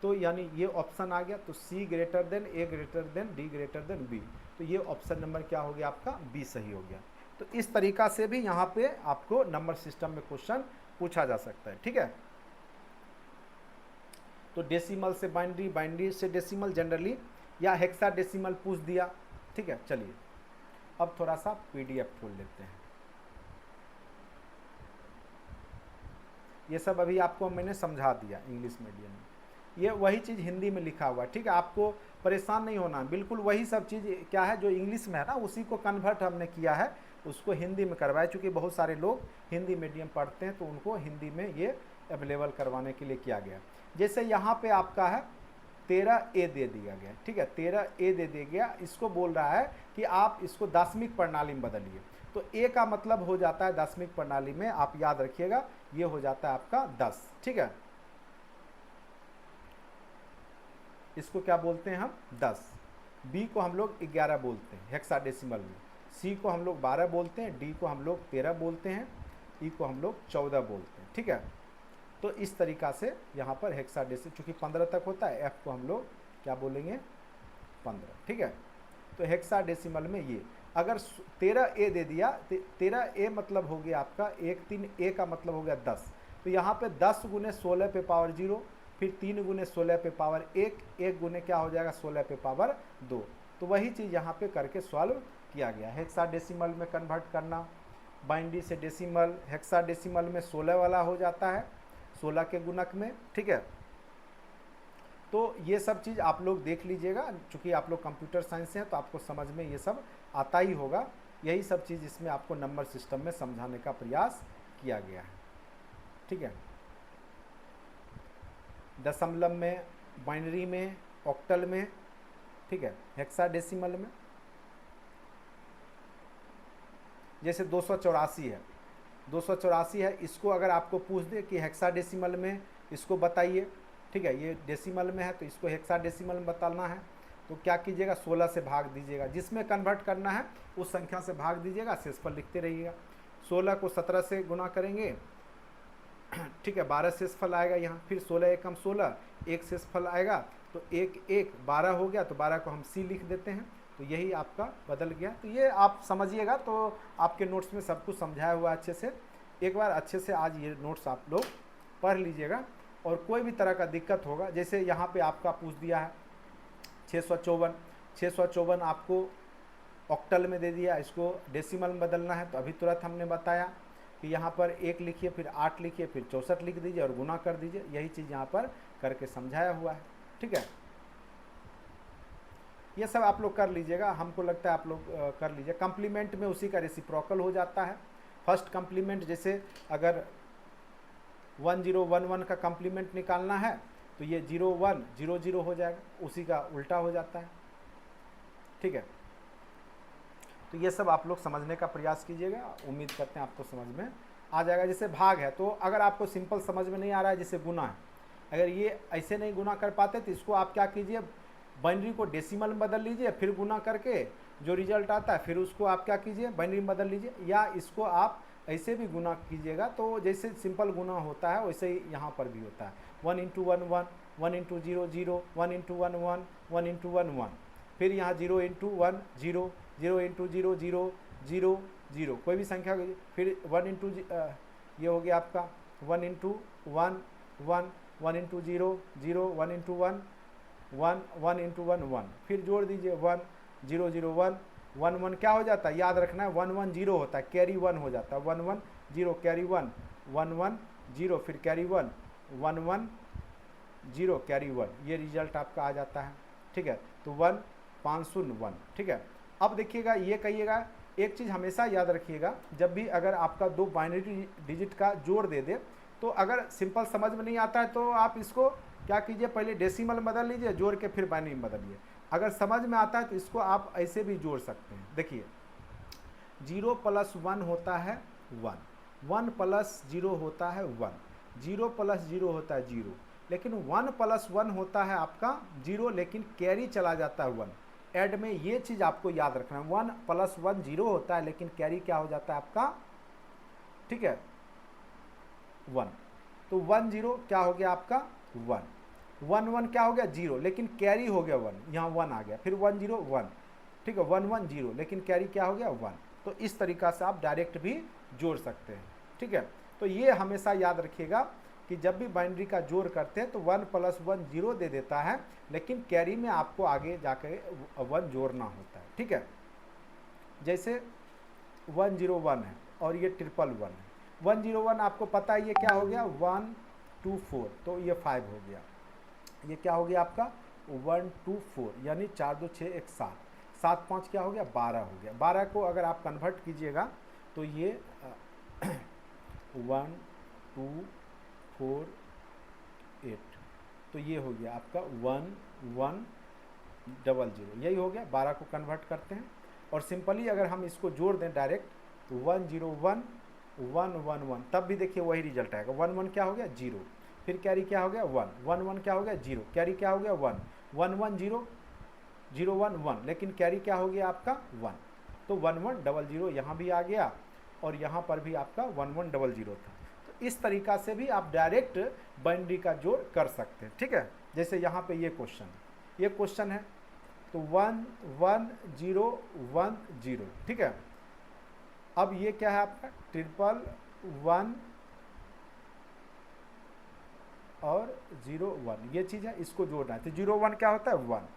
तो यानी ये ऑप्शन आ गया, तो C greater than A greater than D greater than B, तो ये ऑप्शन नंबर क्या हो गया आपका बी सही हो गया। तो इस तरीका से भी यहाँ पे आपको नंबर सिस्टम में क्वेश्चन पूछा जा सकता है। ठीक है, तो डेसिमल से बाइनरी, बाइनरी से डेसिमल जनरली, या हेक्साडेसिमल पूछ दिया। ठीक है, चलिए अब थोड़ा सा पीडीएफ खोल लेते हैं। ये सब अभी आपको मैंने समझा दिया इंग्लिश मीडियम में, ये वही चीज़ हिंदी में लिखा हुआ है। ठीक है, आपको परेशान नहीं होना, बिल्कुल वही सब चीज़ क्या है जो इंग्लिश में है ना उसी को कन्वर्ट हमने किया है, उसको हिंदी में करवाया, चूँकि बहुत सारे लोग हिंदी मीडियम पढ़ते हैं तो उनको हिंदी में ये अवेलेबल करवाने के लिए किया गया। जैसे यहाँ पे आपका है 13 ए दे दिया गया। ठीक है, 13 ए दे दिया गया, इसको बोल रहा है कि आप इसको दशमिक प्रणाली में बदलिए, तो ए का मतलब हो जाता है दशमिक प्रणाली में, आप याद रखिएगा ये हो जाता है आपका 10। ठीक है, इसको क्या बोलते हैं हम 10, बी को हम लोग 11 बोलते हैं हेक्साडेसिमल में, सी को हम लोग 12 बोलते हैं, डी को हम लोग 13 बोलते हैं, ई को हम लोग 14 बोलते हैं। ठीक है, तो इस तरीक़ा से यहाँ पर हेक्साडेसिमल, चूँकि 15 तक होता है, F को हम लोग क्या बोलेंगे 15, ठीक है। तो हेक्साडेसिमल में ये अगर 13A दे दिया, 13A मतलब हो गया आपका 13A का मतलब हो गया 10, तो यहाँ पे 10 गुने 16 पे पावर 0, फिर 3 गुने 16 पे पावर 1, 1 गुने क्या हो जाएगा 16 पे पावर 2। तो वही चीज़ यहाँ पे करके सॉल्व किया गया। हेक्साडेसिमल में कन्वर्ट करना, बाइनरी से डेसिमल, हेक्साडेसिमल में 16 वाला हो जाता है 16 के गुणक में, ठीक है। तो ये सब चीज़ आप लोग देख लीजिएगा, चूँकि आप लोग कंप्यूटर साइंस से हैं तो आपको समझ में ये सब आता ही होगा। यही सब चीज़ इसमें आपको नंबर सिस्टम में समझाने का प्रयास किया गया है, ठीक है। दशमलव में, बाइनरी में, ऑक्टल में, ठीक है। हेक्साडेसिमल में जैसे 284 है, 284 है, इसको अगर आपको पूछ दे कि हेक्साडेसिमल में इसको बताइए, ठीक है, ये डेसिमल में है तो इसको हेक्साडेसिमल में बताना है, तो क्या कीजिएगा 16 से भाग दीजिएगा, जिसमें कन्वर्ट करना है उस संख्या से भाग दीजिएगा, शेषफल लिखते रहिएगा। 16 को 17 से गुना करेंगे, ठीक है, 12 शेषफल आएगा यहाँ, फिर 16 एकम 16, एक शेषफल आएगा, तो 1 1 12 हो गया, तो 12 को हम C लिख देते हैं, तो यही आपका बदल गया। तो ये आप समझिएगा, तो आपके नोट्स में सब कुछ समझाया हुआ अच्छे से। एक बार अच्छे से आज ये नोट्स आप लोग पढ़ लीजिएगा, और कोई भी तरह का दिक्कत होगा, जैसे यहाँ पे आपका पूछ दिया है 654 आपको ऑक्टल में दे दिया, इसको डेसिमल में बदलना है, तो अभी तुरंत हमने बताया कि यहाँ पर 1 लिखिए, फिर 8 लिखिए, फिर 64 लिख दीजिए और गुना कर दीजिए। यही चीज़ यहाँ पर करके समझाया हुआ है, ठीक है। ये सब आप लोग कर लीजिएगा, हमको लगता है आप लोग कर लीजिए। कम्प्लीमेंट में उसी का रेसिप्रोकल हो जाता है। फर्स्ट कम्प्लीमेंट, जैसे अगर 1011 का कम्प्लीमेंट निकालना है तो ये 0100 हो जाएगा, उसी का उल्टा हो जाता है, ठीक है। तो ये सब आप लोग समझने का प्रयास कीजिएगा, उम्मीद करते हैं आपको समझ में आ जाएगा। जैसे भाग है, तो अगर आपको सिंपल समझ में नहीं आ रहा है, जैसे गुना है, अगर ये ऐसे नहीं गुना कर पाते तो इसको आप क्या कीजिए, बाइनरी को डेसिमल में बदल लीजिए, फिर गुना करके जो रिजल्ट आता है फिर उसको आप क्या कीजिए बाइनरी में बदल लीजिए, या इसको आप ऐसे भी गुना कीजिएगा। तो जैसे सिंपल गुना होता है वैसे ही यहाँ पर भी होता है, 1 × 1 1, 1 × 0 0, 1 × 1 1, 1 × 1 1, फिर यहाँ 0 × 1 0, 0 × 0 0 0 0, कोई भी संख्या, फिर 1 × ये हो गया आपका 1 × 1 1, 1 × 0 0, 1 × 1 1, 1 × 1 1, फिर जोड़ दीजिए 1 0 0 1 1 1, क्या हो जाता है याद रखना है 1 1 0 होता है, कैरी 1 हो जाता है, 1 1 0 कैरी 1 1 1 0, फिर कैरी 1 1 1 0 कैरी 1, ये रिजल्ट आपका आ जाता है, ठीक है। तो 1 5 0 1, ठीक है। अब देखिएगा, ये कहिएगा, एक चीज़ हमेशा याद रखिएगा, जब भी अगर आपका दो बाइनरी डिजिट का जोड़ दे दे, तो अगर सिंपल समझ में नहीं आता है तो आप इसको क्या कीजिए, पहले डेसिमल में बदल लीजिए, जोड़ के फिर बाइनरी में बदलिए। अगर समझ में आता है तो इसको आप ऐसे भी जोड़ सकते हैं। देखिए 0 + 1 होता है 1, 1 + 0 होता है 1, 0 + 0 होता है 0, लेकिन 1 + 1 होता है आपका 0, लेकिन कैरी चला जाता है 1। ऐड में ये चीज़ आपको याद रखना है, 1 + 1 0 होता है, लेकिन कैरी क्या हो जाता है आपका, ठीक है 1। तो 1 0 क्या हो गया आपका 1, 1 1 क्या हो गया 0, लेकिन कैरी हो गया 1, यहाँ 1 आ गया, फिर 1 0 1, ठीक है 1 1 0, लेकिन कैरी क्या हो गया 1। तो इस तरीक़ा से आप डायरेक्ट भी जोड़ सकते हैं, ठीक है। तो ये हमेशा याद रखिएगा कि जब भी बाइनरी का जोड़ करते हैं तो 1 + 1 0 दे देता है, लेकिन कैरी में आपको आगे जाकर 1 जोड़ना होता है, ठीक है। जैसे 1 0 1 है और ये 1 1 है, 1 0 1 आपको पता है ये क्या हो गया 1 2 4, तो ये 5 हो गया, ये क्या हो गया आपका 1 2 4, यानी 4 2 6 1 7, 7 5 क्या हो गया 12 हो गया। 12 को अगर आप कन्वर्ट कीजिएगा तो ये 1 2 4 8, तो ये हो गया आपका 1 1 0 0, यही हो गया। 12 को कन्वर्ट करते हैं और सिंपली अगर हम इसको जोड़ दें डायरेक्ट तो 1 0 1 1 1 1, तब भी देखिए वही रिजल्ट आएगा। 1 1 क्या हो गया 0, फिर कैरी क्या हो गया 1 1 1 क्या हो गया 0, कैरी क्या हो गया 1 1 1 0 0 1 1, लेकिन कैरी क्या हो गया आपका 1। तो 1 1 0 0 यहाँ भी आ गया और यहाँ पर भी आपका 1 1 0 0 था। तो इस तरीका से भी आप डायरेक्ट बाइनरी का जोड़ कर सकते हैं, ठीक है। जैसे यहाँ पे ये क्वेश्चन है, तो 1 1 0 1 0, ठीक है। अब ये क्या है आपका 1 और 0 1, ये चीज़ है, इसको जोड़ना है। तो 0 1 क्या होता है 1,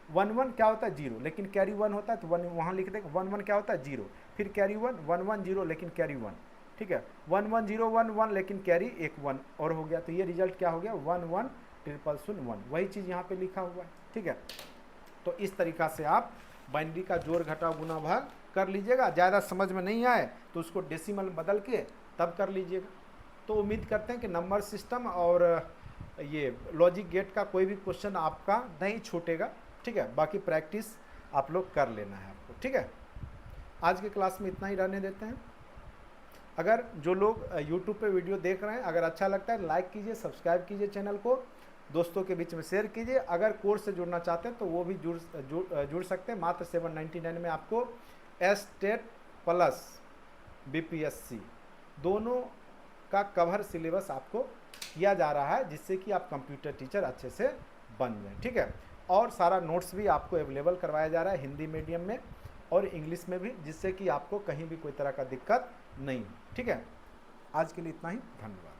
1 1 क्या होता है 0, लेकिन कैरी 1 होता है, तो 1 वहाँ लिख देंगे। 1 1 क्या होता है 0, फिर कैरी 1 1 1 0, लेकिन कैरी 1, ठीक है। 1 1 0 1 1, लेकिन कैरी एक 1 और हो गया। तो ये रिजल्ट क्या हो गया 1 1 0 0 1, वही चीज़ यहाँ पे लिखा हुआ है, ठीक है। तो इस तरीका से आप बाइनरी का जोड़ घटाव गुना भाग कर लीजिएगा। ज़्यादा समझ में नहीं आए तो उसको डेसिमल बदल के तब कर लीजिएगा। तो उम्मीद करते हैं कि नंबर सिस्टम और ये लॉजिक गेट का कोई भी क्वेश्चन आपका नहीं छूटेगा, ठीक है। बाकी प्रैक्टिस आप लोग कर लेना है आपको, ठीक है। आज के क्लास में इतना ही रहने देते हैं। अगर जो लोग YouTube पे वीडियो देख रहे हैं, अगर अच्छा लगता है लाइक कीजिए, सब्सक्राइब कीजिए चैनल को, दोस्तों के बीच में शेयर कीजिए। अगर कोर्स से जुड़ना चाहते हैं तो वो भी जुड़ सकते हैं। मात्र 799 में आपको एस्टेट प्लस BPSC दोनों का कवर सिलेबस आपको किया जा रहा है, जिससे कि आप कंप्यूटर टीचर अच्छे से बन जाएं, ठीक है। और सारा नोट्स भी आपको अवेलेबल करवाया जा रहा है हिंदी मीडियम में और इंग्लिश में भी, जिससे कि आपको कहीं भी कोई तरह का दिक्कत नहीं, ठीक है। आज के लिए इतना ही, धन्यवाद।